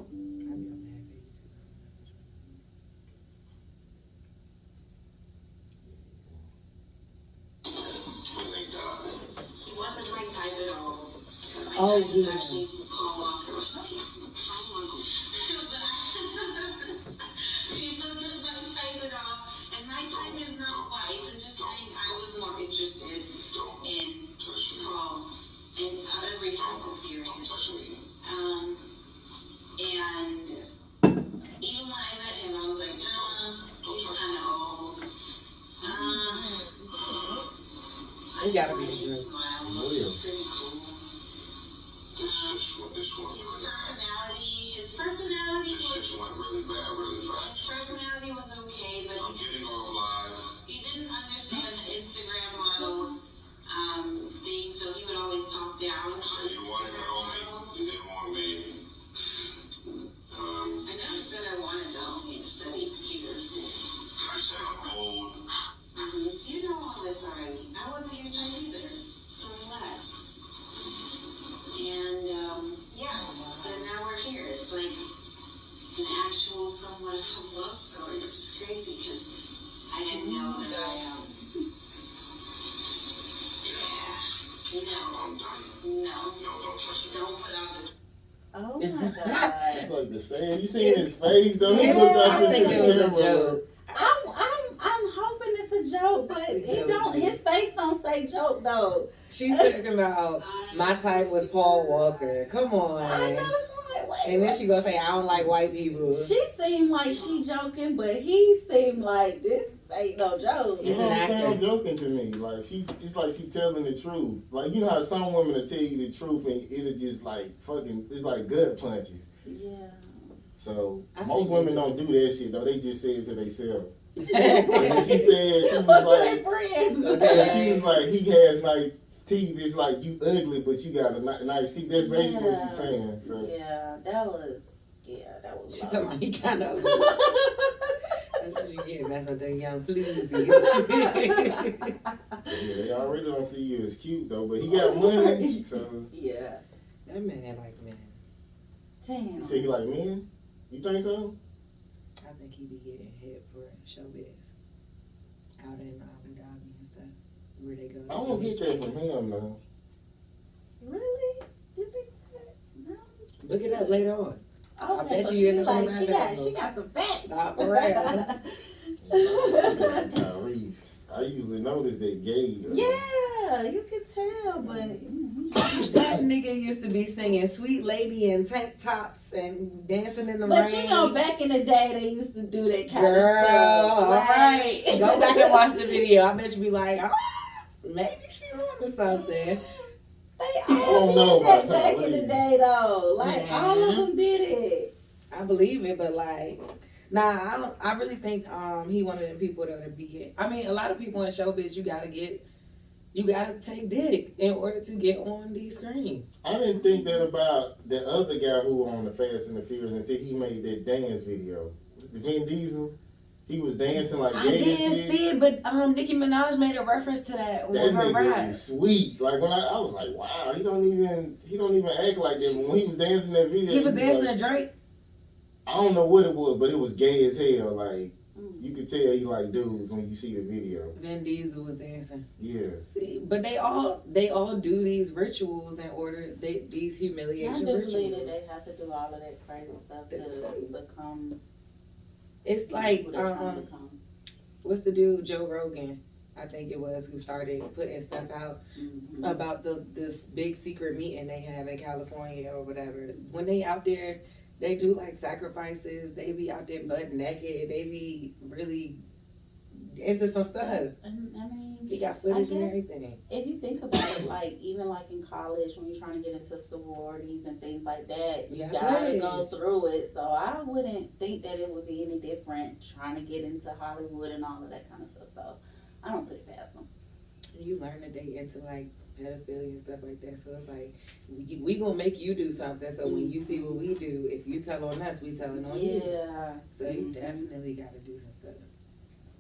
Speaker 3: I'll be on that page.
Speaker 4: He wasn't my type at all. My
Speaker 3: Oh,
Speaker 4: type is
Speaker 3: yeah.
Speaker 4: actually Paul Walker or something. He wasn't my type at all. And my type is not white. I'm just saying I was more interested in Paul and every facet of your and even when I met him, I was like, he's kind of old.
Speaker 3: He gotta be a
Speaker 4: His
Speaker 3: jerk.
Speaker 4: smile
Speaker 1: Oh,
Speaker 4: was
Speaker 1: yeah.
Speaker 4: pretty cool. His personality was okay, but he didn't understand the Instagram model thing, so he would always talk down. So you wanted to hold me? You didn't want me. I never said I wanted though. He just said he's cuter. I said I'm old. You know all this already. I wasn't your type either, so relax. And yeah, so now we're here. It's like an actual somewhat of a love story, which is crazy because I didn't know that no, don't touch me. Don't put out this.
Speaker 2: Oh my god.
Speaker 1: It's like the same. You seen his face though? He
Speaker 3: Yeah,
Speaker 1: looked up
Speaker 3: I
Speaker 1: into
Speaker 3: think
Speaker 1: the
Speaker 3: it was a
Speaker 1: camera.
Speaker 3: joke.
Speaker 2: I'm hoping it's a joke, but it don't. His face don't say joke though.
Speaker 3: She's talking about my type was Paul Walker. Come
Speaker 2: I know.
Speaker 3: on.
Speaker 2: So I'm like, wait.
Speaker 3: And then she gonna say I don't like white people.
Speaker 2: She seemed like she joking, but he seemed like this ain't no joke.
Speaker 1: You
Speaker 3: He's
Speaker 1: don't
Speaker 3: an actor.
Speaker 1: sound joking to me. Like it's like she telling the truth. Like you know how some women will tell you the truth and it'll just like fucking. It's like gut punches.
Speaker 2: Yeah.
Speaker 1: So
Speaker 3: I
Speaker 1: most
Speaker 3: think
Speaker 1: women
Speaker 3: you
Speaker 1: don't do that shit though. They just say it to themselves. And
Speaker 3: do.
Speaker 1: she said she
Speaker 2: What's
Speaker 1: was
Speaker 2: their
Speaker 1: like.
Speaker 2: friends?
Speaker 3: Okay.
Speaker 1: She was like, he has nice teeth. It's like you ugly, but you got a nice teeth. That's basically what she's saying. So
Speaker 2: Yeah, that was.
Speaker 3: She talking about he kind of. That's what you get messing with them young fleasies.
Speaker 1: yeah, they already don't see you as cute though. But he got money. So
Speaker 2: Yeah.
Speaker 3: That man like men.
Speaker 2: Damn.
Speaker 1: you say he like men? You think so?
Speaker 3: I think he be getting hit for showbiz out in Abu Dhabi and stuff, where they go.
Speaker 1: I don't get that from him though.
Speaker 2: Really? You think that? No.
Speaker 3: Look it up later on.
Speaker 2: Okay,
Speaker 3: bet
Speaker 2: so
Speaker 3: you
Speaker 2: she
Speaker 3: in the
Speaker 2: like
Speaker 3: background.
Speaker 2: she got some facts.
Speaker 3: Nah, for real.
Speaker 1: Tyrese. I usually notice that gay.
Speaker 2: Yeah, you can tell, but
Speaker 3: That nigga used to be singing "Sweet Lady" in tank tops and dancing in the rain.
Speaker 2: but you know, back in the day, they used to do that kind
Speaker 3: Girl,
Speaker 2: of stuff.
Speaker 3: all right. Go back and watch the video. I bet you be like, maybe she's onto something.
Speaker 2: They
Speaker 1: don't
Speaker 2: all
Speaker 1: know
Speaker 2: did that
Speaker 1: about
Speaker 2: back in the
Speaker 1: Tyrese.
Speaker 2: day, though. Like all of them did it.
Speaker 3: I believe it, but like, nah, I really think he one of them people that would be. I mean, a lot of people in showbiz, you gotta take dick in order to get on these screens.
Speaker 1: I didn't think that about the other guy who was on the Fast and the Furious until he made that dance video. Was the Vin Diesel? He was dancing like
Speaker 3: I
Speaker 1: gay and
Speaker 3: didn't
Speaker 1: shit.
Speaker 3: see it, but Nicki Minaj made a reference to that
Speaker 1: That
Speaker 3: on her
Speaker 1: nigga
Speaker 3: ride.
Speaker 1: is sweet. Like when I was like, wow, he don't even act like that. But when he was dancing that video,
Speaker 3: He was dancing
Speaker 1: like,
Speaker 3: to Drake.
Speaker 1: I don't know what it was, but it was gay as hell. Like you could tell he like dudes when you see the video.
Speaker 3: Vin Diesel was dancing.
Speaker 1: Yeah.
Speaker 3: See, but they all do these rituals in order these
Speaker 2: I
Speaker 3: humiliation
Speaker 2: do believe that
Speaker 3: rituals.
Speaker 2: they have to do all of that crazy stuff to become
Speaker 3: It's like
Speaker 2: who they're trying to become.
Speaker 3: what's the dude Joe Rogan? I think it was who started putting stuff out
Speaker 2: Mm-hmm.
Speaker 3: about this big secret meeting they have in California or whatever. When they out there They do like sacrifices. They be out there butt naked. They be really into some stuff.
Speaker 2: I mean,
Speaker 3: He got footage and
Speaker 2: guess
Speaker 3: everything.
Speaker 2: if you think about it, like even like in college when you're trying to get into sororities and things like that, you gotta go through it. So I wouldn't think that it would be any different trying to get into Hollywood and all of that kind of stuff. So I don't put it past them.
Speaker 3: You learn that they into like pedophilia and stuff like that. So it's like we gonna make you do something. So when you see what we do, if you tell on us, we telling on you.
Speaker 2: Yeah.
Speaker 3: So you definitely got to do some stuff.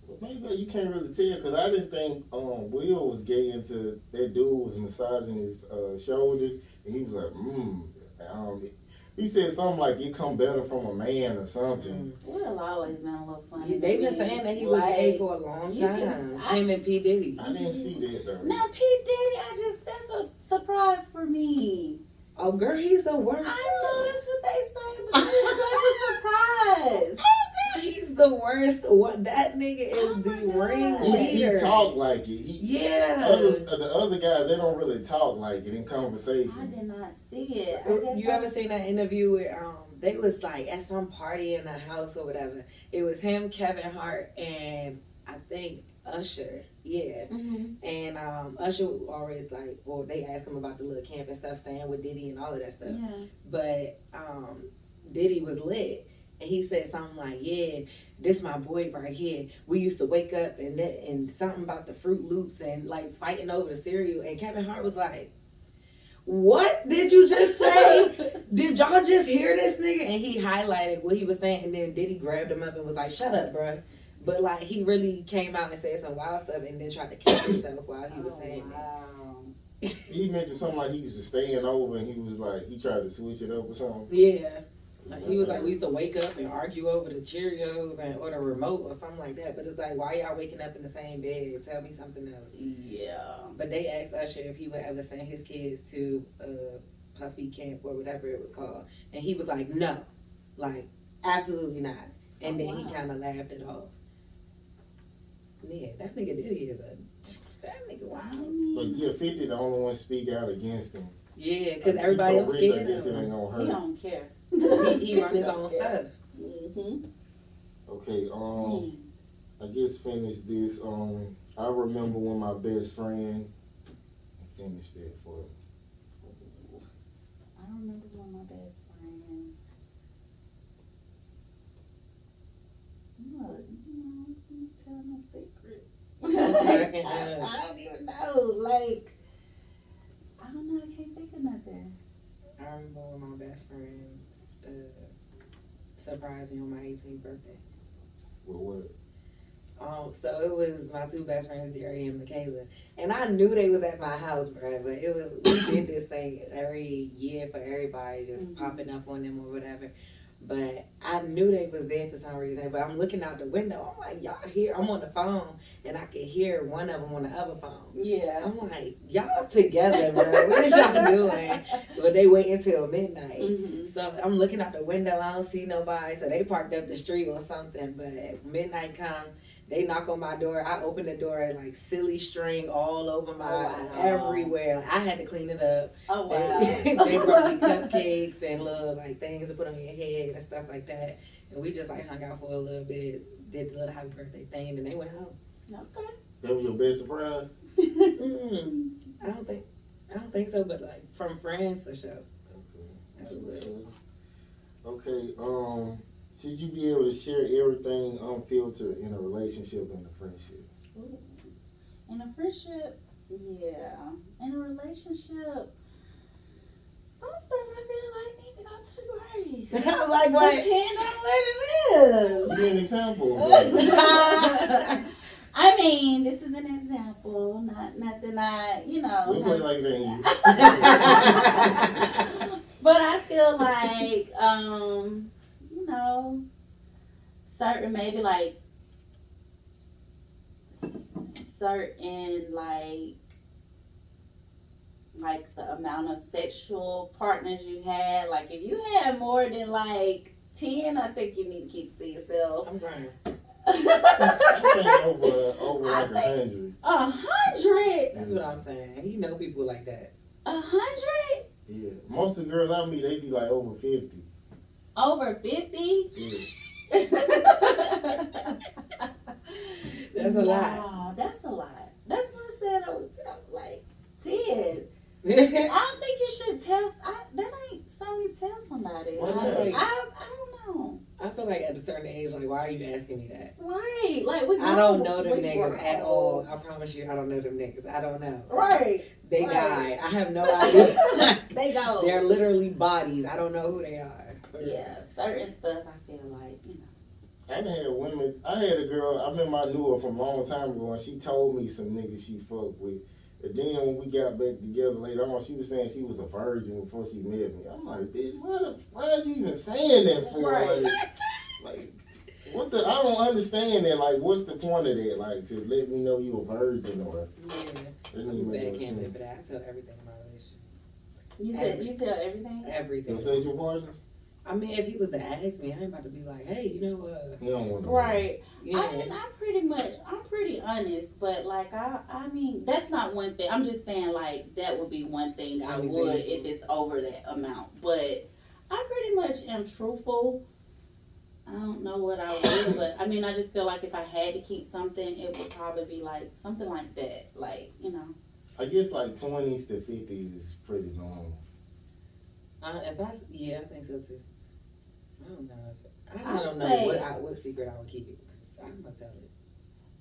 Speaker 1: Well, maybe you can't really tell because I didn't think Will was gay until that dude was massaging his shoulders and he was like, he said something like it come better from a man or something.
Speaker 2: Will always been a little funny.
Speaker 3: Yeah, they've been saying that he was gay for a long time. Him and P. Diddy.
Speaker 1: I didn't see that though.
Speaker 2: Now P. Diddy, that's a surprise for me.
Speaker 3: Oh girl, he's the worst.
Speaker 2: I know that's what they say, but it's such a surprise.
Speaker 3: He's the worst. What that nigga is the ring
Speaker 1: He
Speaker 3: leader.
Speaker 1: talk like it. The other guys, they don't really talk like it in
Speaker 2: I
Speaker 1: conversation.
Speaker 2: did not see it.
Speaker 3: You ever seen that interview with they was like at some party in a house or whatever. It was him, Kevin Hart, and I think Usher. Yeah.
Speaker 2: Mm-hmm.
Speaker 3: And Usher always like, well, they asked him about the little camp and stuff, staying with Diddy and all of that stuff.
Speaker 2: Yeah.
Speaker 3: But Diddy was lit. And he said something like, yeah, this my boy right here. We used to wake up and something about the Fruit Loops and like fighting over the cereal. And Kevin Hart was like, what did you just say? Did y'all just hear this nigga? And he highlighted what he was saying. And then Diddy grabbed him up and was like, shut up, bro. But like he really came out and said some wild stuff and then tried to catch himself while he was saying that.
Speaker 1: He mentioned something like he was just staying over and he was like, he tried to switch it up or something.
Speaker 3: Yeah. Like he was like, we used to wake up and argue over the Cheerios or the remote or something like that. But it's like, why y'all waking up in the same bed? Tell me something else.
Speaker 2: Yeah.
Speaker 3: But they asked Usher if he would ever send his kids to Puffy Camp or whatever it was called. And he was like, no. Like, absolutely not. And then he kind of laughed it off. Yeah, that nigga Diddy is that nigga wild.
Speaker 1: But yeah, 50 the only one speak out against him.
Speaker 3: Yeah, because everybody else
Speaker 1: rich, I
Speaker 3: scared
Speaker 1: guess
Speaker 3: of
Speaker 1: it ain't
Speaker 3: him.
Speaker 1: gonna hurt.
Speaker 2: He don't care.
Speaker 3: He run his own stuff.
Speaker 2: Mm-hmm.
Speaker 1: Okay, I guess finish this. I remember when my best friend finished that for me.
Speaker 2: I remember when my best friend. Look, you tell my secret. I don't even know. Like, I don't know. I can't think of nothing.
Speaker 3: I remember when my best friend surprised me on my 18th birthday.
Speaker 1: Well, what?
Speaker 3: So it was my two best friends, Jerry and Michaela, and I knew they was at my house, bro. But we did this thing every year for everybody, just popping up on them or whatever. But I knew they was there for some reason. But I'm looking out the window. I'm like, y'all here? I'm on the phone, and I could hear one of them on the other phone.
Speaker 2: Yeah.
Speaker 3: I'm like, y'all together, bro. What is y'all doing? But they wait until midnight.
Speaker 2: Mm-hmm.
Speaker 3: So I'm looking out the window. I don't see nobody. So they parked up the street or something. But at midnight come, they knock on my door. I open the door and like silly string all over everywhere. Like, I had to clean it up.
Speaker 2: Oh wow.
Speaker 3: They brought me cupcakes and little like things to put on your head and stuff like that. And we just like hung out for a little bit, did the little happy birthday thing, and then they went home.
Speaker 2: Okay.
Speaker 1: That was your best surprise?
Speaker 3: I don't think so, but like from friends for sure.
Speaker 1: Okay. Should you be able to share everything unfiltered in a relationship and a friendship?
Speaker 2: Ooh. In a friendship, yeah. In a relationship, some stuff I feel like need to go to the grave.
Speaker 3: Like what?
Speaker 2: Depending on what it is.
Speaker 1: Give me an example.
Speaker 2: I mean, this is an example, not nothing I,
Speaker 1: We play like that.
Speaker 2: But I feel like, certain maybe like certain like the amount of sexual partners you had. Like if you had more than like 10, I think you need to keep it to yourself.
Speaker 3: I'm crying.
Speaker 1: over like 100.
Speaker 2: 100?
Speaker 3: That's what I'm saying. He know people like that.
Speaker 2: 100?
Speaker 1: Yeah. Most of the girls I meet, they be like over 50.
Speaker 2: Over 50?
Speaker 1: Yeah.
Speaker 3: That's a lot.
Speaker 2: Wow, that's a lot. That's what I said. I would tell like 10. I don't think you should tell. That ain't something you tell somebody.
Speaker 1: Why
Speaker 2: Like,
Speaker 1: not?
Speaker 2: I don't know.
Speaker 3: I feel like at a certain age, like, why are you asking me that?
Speaker 2: Right. Like, we
Speaker 3: I don't know
Speaker 2: grown.
Speaker 3: them
Speaker 2: We
Speaker 3: niggas at all.
Speaker 2: grown.
Speaker 3: I promise you, I don't know them niggas. I don't know.
Speaker 2: Right.
Speaker 3: They
Speaker 2: Right.
Speaker 3: died. I have no idea.
Speaker 2: They go.
Speaker 3: They're literally bodies. I don't know who they are.
Speaker 2: Yeah, certain stuff I feel like, you know.
Speaker 1: I done had women. I had a girl. I remember I knew her from a long time ago, and she told me some niggas she fucked with. And then when we got back together later on, she was saying she was a virgin before she met me. I'm like, bitch, why is you even saying that for?
Speaker 2: Right.
Speaker 1: Like, what the? I don't understand that. Like, what's the point of that? Like, to let me know you a virgin or?
Speaker 3: Yeah.
Speaker 1: That
Speaker 3: I'm
Speaker 1: didn't
Speaker 3: a
Speaker 1: make no
Speaker 3: bad candidate
Speaker 1: sense.
Speaker 3: for that. I tell everything in my relationship.
Speaker 2: You tell everything?
Speaker 3: Everything.
Speaker 1: Your sexual partner?
Speaker 3: I mean, if he was to ask me, I ain't about to be like, hey, you know,
Speaker 1: You don't want to.
Speaker 2: Right.
Speaker 3: yeah.
Speaker 2: I mean, I'm pretty honest, but like, I mean, that's not one thing. I'm just saying, like, that would be one thing I
Speaker 3: An
Speaker 2: would
Speaker 3: example.
Speaker 2: if it's over that amount. But I pretty much am truthful. I don't know what I would, but I mean, I just feel like if I had to keep something, it would probably be like something like that. Like, you know.
Speaker 1: I guess like 20s to 50s is pretty normal.
Speaker 3: Yeah, I think so too. I don't know.
Speaker 2: I'd
Speaker 3: I don't know
Speaker 2: say-
Speaker 3: what secret I would keep because I'm gonna tell it.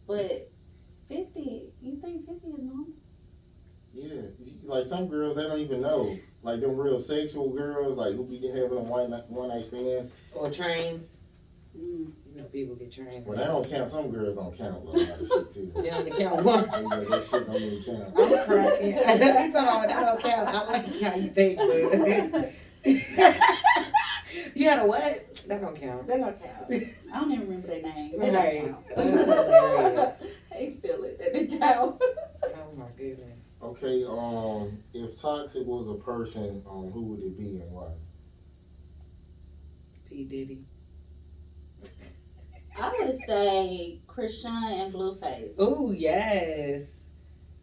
Speaker 2: But 50, you think 50 is normal?
Speaker 1: Yeah, like some girls they don't even know. Like them real sexual girls, like who be having a one night stand.
Speaker 3: Or trains.
Speaker 2: Mm.
Speaker 3: You know, people get trained.
Speaker 1: Well, they don't count. Some girls don't count with a lot of shit too.
Speaker 3: They only count one.
Speaker 1: That shit don't even count.
Speaker 3: I'm cracking. You talking about that don't count. I like how you think, but you had a what? That don't count.
Speaker 2: They don't count. I don't even remember their name. They
Speaker 3: Right.
Speaker 2: don't count.
Speaker 3: That's hilarious.
Speaker 2: They feel it. They didn't count.
Speaker 3: Oh my goodness.
Speaker 1: Okay, if toxic was a person, who would it be and why?
Speaker 3: P. Diddy.
Speaker 2: I would say Christian and Blueface.
Speaker 3: Oh yes.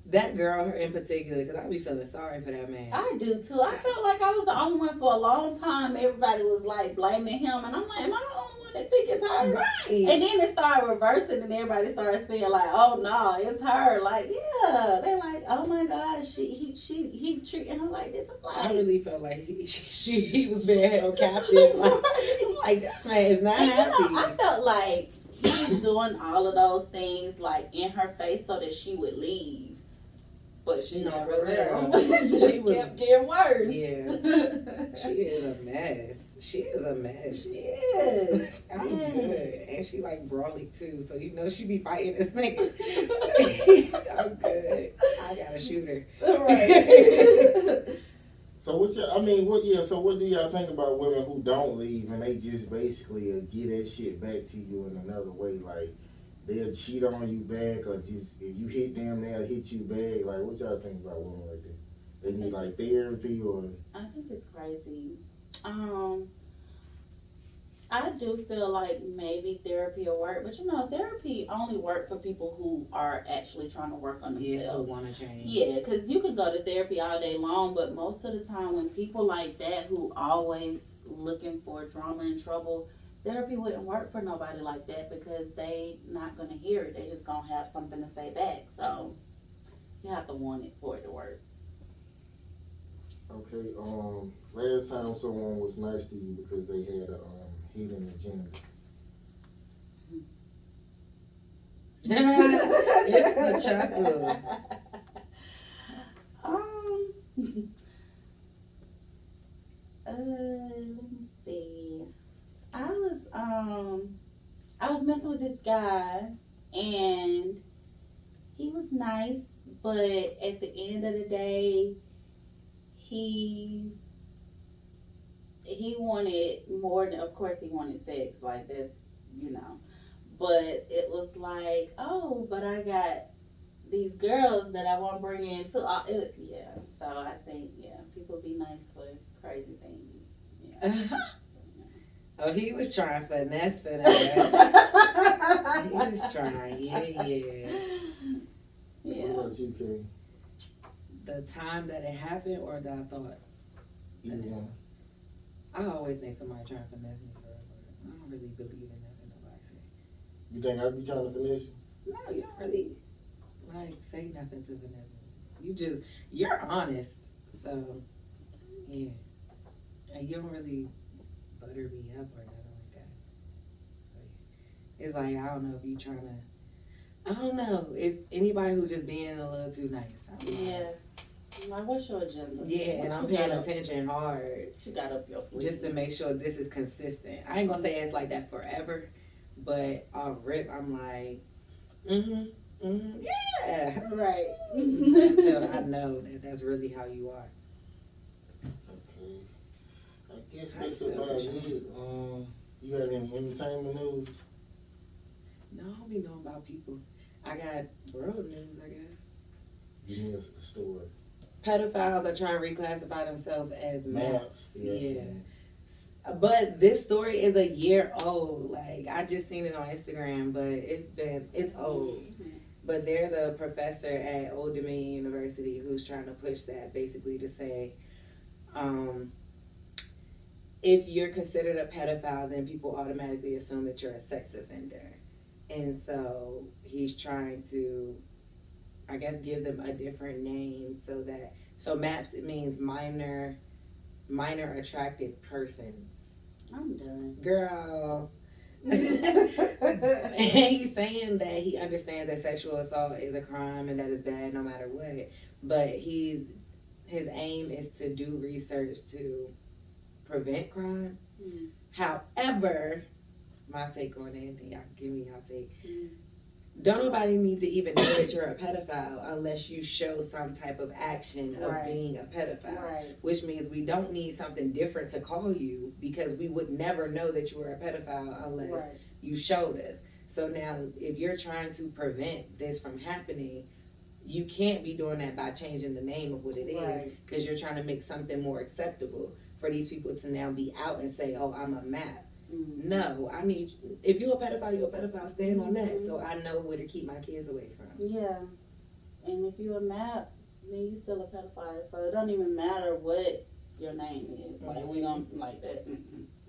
Speaker 3: That girl in particular, because I be feeling sorry for that man.
Speaker 2: I do too. I felt like I was the only one for a long time. Everybody was like blaming him, and I'm like, am I the only one that think it's her?
Speaker 3: Right.
Speaker 2: And then it started reversing, and everybody started saying like, "Oh no, it's her." Like, yeah, they're like, "Oh my God, he treating her like this." I'm
Speaker 3: I
Speaker 2: like,
Speaker 3: really felt like he was being held captive. Like this man is not
Speaker 2: and,
Speaker 3: happy.
Speaker 2: you know, I felt like he was doing all of those things like in her face so that she would leave. But she
Speaker 3: No,
Speaker 2: never
Speaker 3: for real.
Speaker 2: left. She
Speaker 3: She was-
Speaker 2: kept getting worse.
Speaker 3: Yeah. She is a mess. She is a mess.
Speaker 2: She is.
Speaker 3: I'm good. And she like brawly too, so you know she be fighting this nigga. I'm good. I gotta shoot her.
Speaker 2: Right.
Speaker 1: So what do y'all think about women who don't leave and they just basically get that shit back to you in another way? Like they'll cheat on you back, or just if you hit them, they'll hit you back. Like what y'all think about women like that? They need like therapy or?
Speaker 2: I think it's crazy. I do feel like maybe therapy will work, but you know, therapy only work for people who are actually trying to work on
Speaker 3: Yeah, who
Speaker 2: themselves.
Speaker 3: wanna change.
Speaker 2: Yeah, because you could go to therapy all day long, but most of the time when people like that who always looking for drama and trouble, therapy wouldn't work for nobody like that because they not going to hear it. They just going to have something to say back. So you have to want it for it to work.
Speaker 1: Okay, last time someone was nice to you because they had a hidden agenda.
Speaker 3: It's the chocolate.
Speaker 2: Let me see. I was messing with this guy and he was nice, but at the end of the day, he wanted more than, of course he wanted sex, like this, you know. But it was like, oh, but I got these girls that I want to bring in too. Yeah, so I think, yeah, people be nice for crazy things. Yeah.
Speaker 3: Oh, he was trying finesse. He was trying, yeah.
Speaker 2: Yeah.
Speaker 1: What about you, Kay?
Speaker 3: The time that it happened or that I thought?
Speaker 1: Either one.
Speaker 3: I always think somebody trying to finesse me, bro. But I don't really believe in nothing nobody say.
Speaker 1: You think I be trying to finesse you?
Speaker 3: No, you don't really like say nothing to finesse me. You're honest. So yeah, and you don't really butter me up or nothing like that. So yeah. It's like I don't know if you trying to. I don't know if anybody who just being a little too nice. I don't know.
Speaker 2: Yeah. Like, what's your agenda?
Speaker 3: Yeah,
Speaker 2: What
Speaker 3: and I'm
Speaker 2: you
Speaker 3: paying
Speaker 2: got up-
Speaker 3: attention hard
Speaker 2: What you got up your sleeve?
Speaker 3: just to make sure this is consistent. I ain't gonna say it's like that forever, but off rip, I'm like, yeah.
Speaker 2: Right.
Speaker 3: Until I know that that's really how you are.
Speaker 1: Okay. I guess that's about it. You got any entertainment news?
Speaker 3: No, I don't be knowing about people. I got world news, I guess.
Speaker 1: Give me a story.
Speaker 3: Pedophiles are trying to reclassify themselves as maps.
Speaker 1: Yes.
Speaker 3: Yeah. But this story is a year old. Like, I just seen it on Instagram, but it's old. But there's a professor at Old Dominion University who's trying to push that, basically to say, if you're considered a pedophile, then people automatically assume that you're a sex offender. And so he's trying to, I guess, give them a different name so MAPS, it means minor attracted persons.
Speaker 2: I'm done.
Speaker 3: Girl. And he's saying that he understands that sexual assault is a crime and that it's bad no matter what. But his aim is to do research to prevent crime.
Speaker 2: Mm.
Speaker 3: However, my take on it, and y'all can give me y'all take.
Speaker 2: Mm.
Speaker 3: Don't nobody need to even know that you're a pedophile unless you show some type of action of
Speaker 2: Right.
Speaker 3: being a pedophile.
Speaker 2: Right.
Speaker 3: Which means we don't need something different to call you because we would never know that you were a pedophile unless
Speaker 2: Right.
Speaker 3: you showed us. So now, if you're trying to prevent this from happening, you can't be doing that by changing the name of what it is because you're trying to make something more acceptable for these people to now be out and say, oh, I'm a map.
Speaker 2: Mm.
Speaker 3: No, I need, if you're a pedophile, stand on that so I know where to keep my kids away from.
Speaker 2: Yeah. And if you're a map, then you still a pedophile. So it don't even matter what your name is. Like, we don't like that.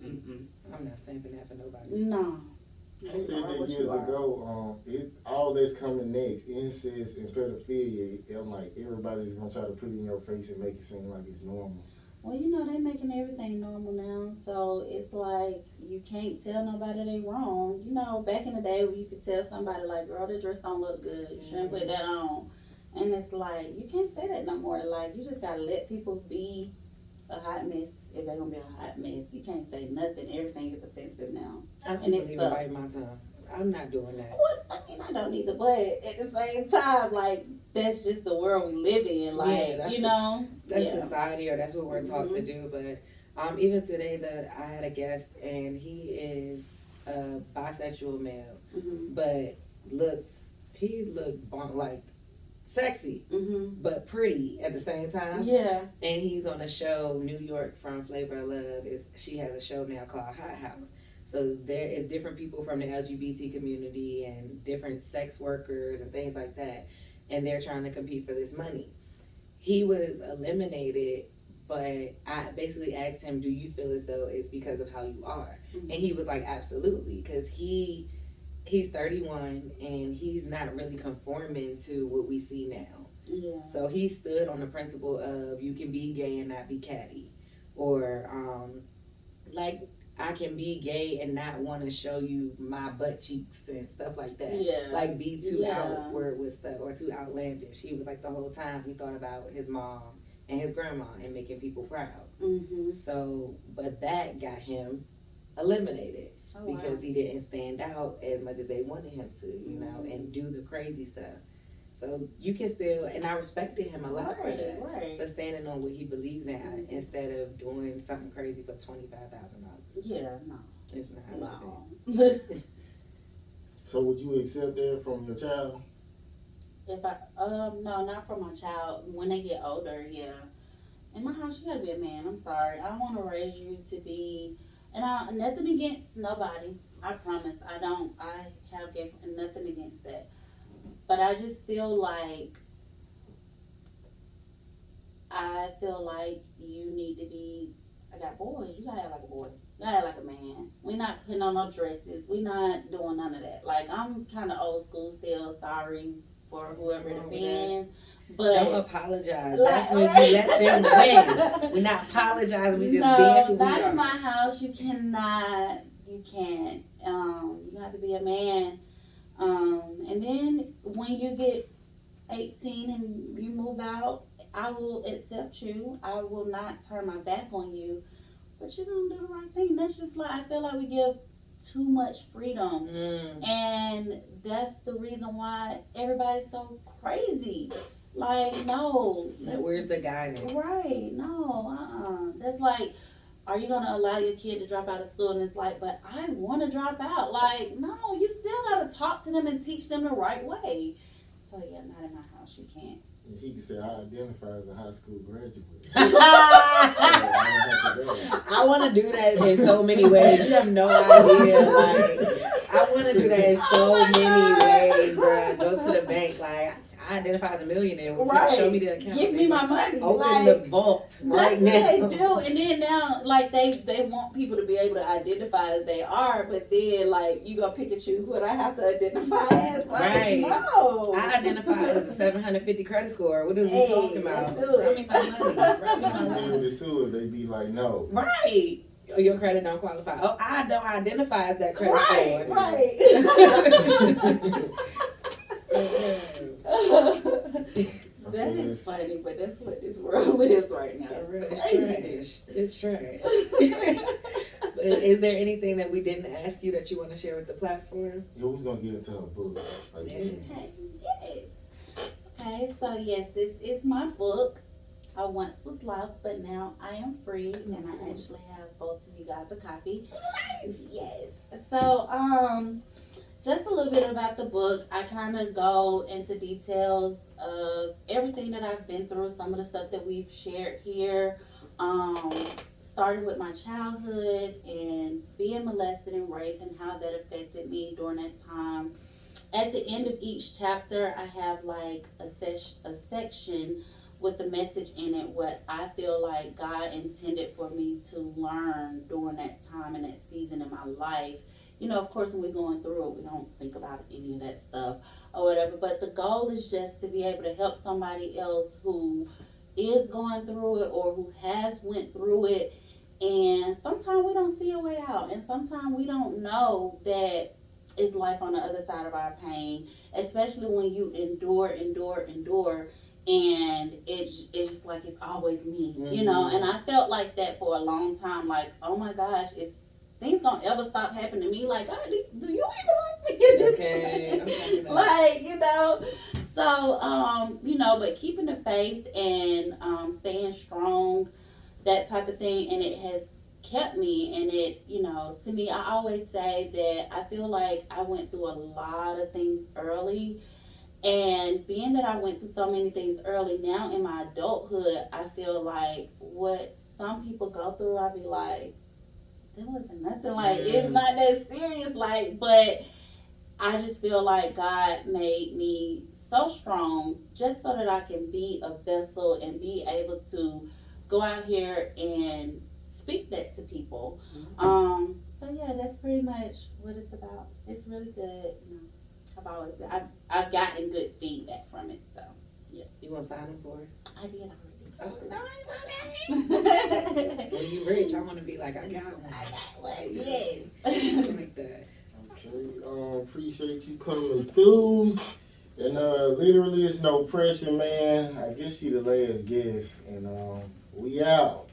Speaker 3: I'm not stamping that for nobody.
Speaker 2: No.
Speaker 1: I said that years ago, all that's coming next, incest and pedophilia, I'm like, everybody's going to try to put it in your face and make it seem like it's normal.
Speaker 2: Well, you know, they making everything normal now. So it's like, you can't tell nobody they wrong. You know, back in the day where you could tell somebody, like, girl, that dress don't look good. You shouldn't put that on. And it's like, you can't say that no more. Like, you just got to let people be a hot mess if they're going to be a hot mess. You can't say nothing. Everything is offensive now.
Speaker 3: I don't
Speaker 2: And it
Speaker 3: even
Speaker 2: sucks.
Speaker 3: bite my tongue. I'm not doing that.
Speaker 2: What? I mean, I don't either. But at the same time, like, that's just the world we live in. Like,
Speaker 3: that's
Speaker 2: you know?
Speaker 3: That's
Speaker 2: Yeah.
Speaker 3: society, or that's what we're taught to do. But even today, I had a guest, and he is a bisexual male, but he looked like sexy, but pretty at the same time.
Speaker 2: Yeah.
Speaker 3: And he's on a show, New York from Flavor of Love. She has a show now called Hot House. So there is different people from the LGBT community and different sex workers and things like that. And they're trying to compete for this money. He was eliminated, but I basically asked him, do you feel as though it's because of how you are? And he was like, absolutely, because he's 31 and he's not really conforming to what we see now.
Speaker 2: Yeah.
Speaker 3: So he stood on the principle of you can be gay and not be catty. Or like, I can be gay and not want to show you my butt cheeks and stuff like that.
Speaker 2: Yeah.
Speaker 3: Like, be too outward with stuff or too outlandish. He was like, the whole time he thought about his mom and his grandma and making people proud. So, but that got him eliminated because he didn't stand out as much as they wanted him to, you know, and do the crazy stuff. So you can still, and I respected him a lot for that, for standing on what he believes in instead of doing something crazy for $25,000.
Speaker 2: Yeah, no.
Speaker 3: It's not.
Speaker 2: No.
Speaker 1: So would you accept that from your child?
Speaker 2: If I, no, not for my child. When they get older, yeah. In my house, you gotta be a man. I'm sorry. I don't want to raise you to be, and nothing against nobody. I promise. I don't. I have nothing against that. But I just feel like you need to be I got boys. You gotta act like a boy. You gotta act like a man. We not putting on no dresses. We not doing none of that. Like, I'm kind of old school still. Sorry for whoever it offend. But
Speaker 3: don't apologize. That's when you let them win. We're not apologizing. We just being who we
Speaker 2: not
Speaker 3: are.
Speaker 2: in my house. You cannot. You can't. You have to be a man. And then when you get 18 and you move out, I will accept you. I will not turn my back on you. But you don't do the right thing. That's just like, I feel like we give too much freedom. And that's the reason why everybody's so crazy. Like, no.
Speaker 3: Where's the guidance?
Speaker 2: Right. No. That's like, are you going to allow your kid to drop out of school? And it's like, but I want to drop out. Like, no, you still got to talk to them and teach them the right way. So, yeah, not in my house. You can't.
Speaker 1: He can say, I identify as a high school graduate.
Speaker 3: I want to do that in so many ways. You have no idea. Like, I want to do that in so many ways, bro. Go to the bank. Like, I identify as a millionaire.
Speaker 2: Right.
Speaker 3: Show me the account.
Speaker 2: Give me my money.
Speaker 3: Open
Speaker 2: like,
Speaker 3: the vault right now.
Speaker 2: That's what they do. And then now, like, they want people to be able to identify as they are, but then, like, you go pick and choose what I have to identify as. Like,
Speaker 3: right.
Speaker 2: No.
Speaker 3: I identify as a 750 credit score. What are we talking about?
Speaker 2: Let's do it.
Speaker 3: Give me my money. Bring me
Speaker 1: But you
Speaker 3: my
Speaker 1: be
Speaker 3: money.
Speaker 1: able to sue if they be like, no.
Speaker 3: Right. Oh, your credit don't qualify. Oh, I don't identify as that credit
Speaker 2: Right,
Speaker 3: score.
Speaker 2: That is funny, but that's what this world is right now.
Speaker 3: It's trash. But is there anything that we didn't ask you that you want to share with the platform?
Speaker 1: Yeah, we're going to get into her book. Like,
Speaker 2: Yes. Okay, so yes, this is my book. I once was lost, but now I am free, and I actually have both of you guys a copy. Nice. Yes. So, just a little bit about the book. I kind of go into details of everything that I've been through, some of the stuff that we've shared here, starting with my childhood and being molested and raped and how that affected me during that time. At the end of each chapter, I have like a section with the message in it, what I feel like God intended for me to learn during that time and that season in my life. You know, of course, when we're going through it, we don't think about any of that stuff or whatever. But the goal is just to be able to help somebody else who is going through it or who has went through it. And sometimes we don't see a way out. And sometimes we don't know that it's life on the other side of our pain, especially when you endure. And it's just like it's always me, you know. And I felt like that for a long time. Like, oh my gosh, is things gonna ever stop happening to me? Like, God, do you even like me?
Speaker 3: Okay.
Speaker 2: Like, you know. So, you know, but keeping the faith and staying strong, that type of thing, and it has kept me. And it, you know, to me, I always say that I feel like I went through a lot of things early. And being that I went through so many things early, now in my adulthood, I feel like what some people go through, I'll be like, that wasn't nothing. Like, it's not that serious. Like, but I just feel like God made me so strong just so that I can be a vessel and be able to go out here and speak that to people. So yeah, that's pretty much what it's about. It's really good. You know, I've gotten good feedback from it. So yeah.
Speaker 3: You want to sign them for us?
Speaker 2: I did already.
Speaker 3: Oh, nice. When you rich, I want to be like, I got one.
Speaker 2: I got one. Yes.
Speaker 3: Like that.
Speaker 1: Okay, appreciate you coming through. And literally, it's no pressure, man. I guess she the last guest, and we out.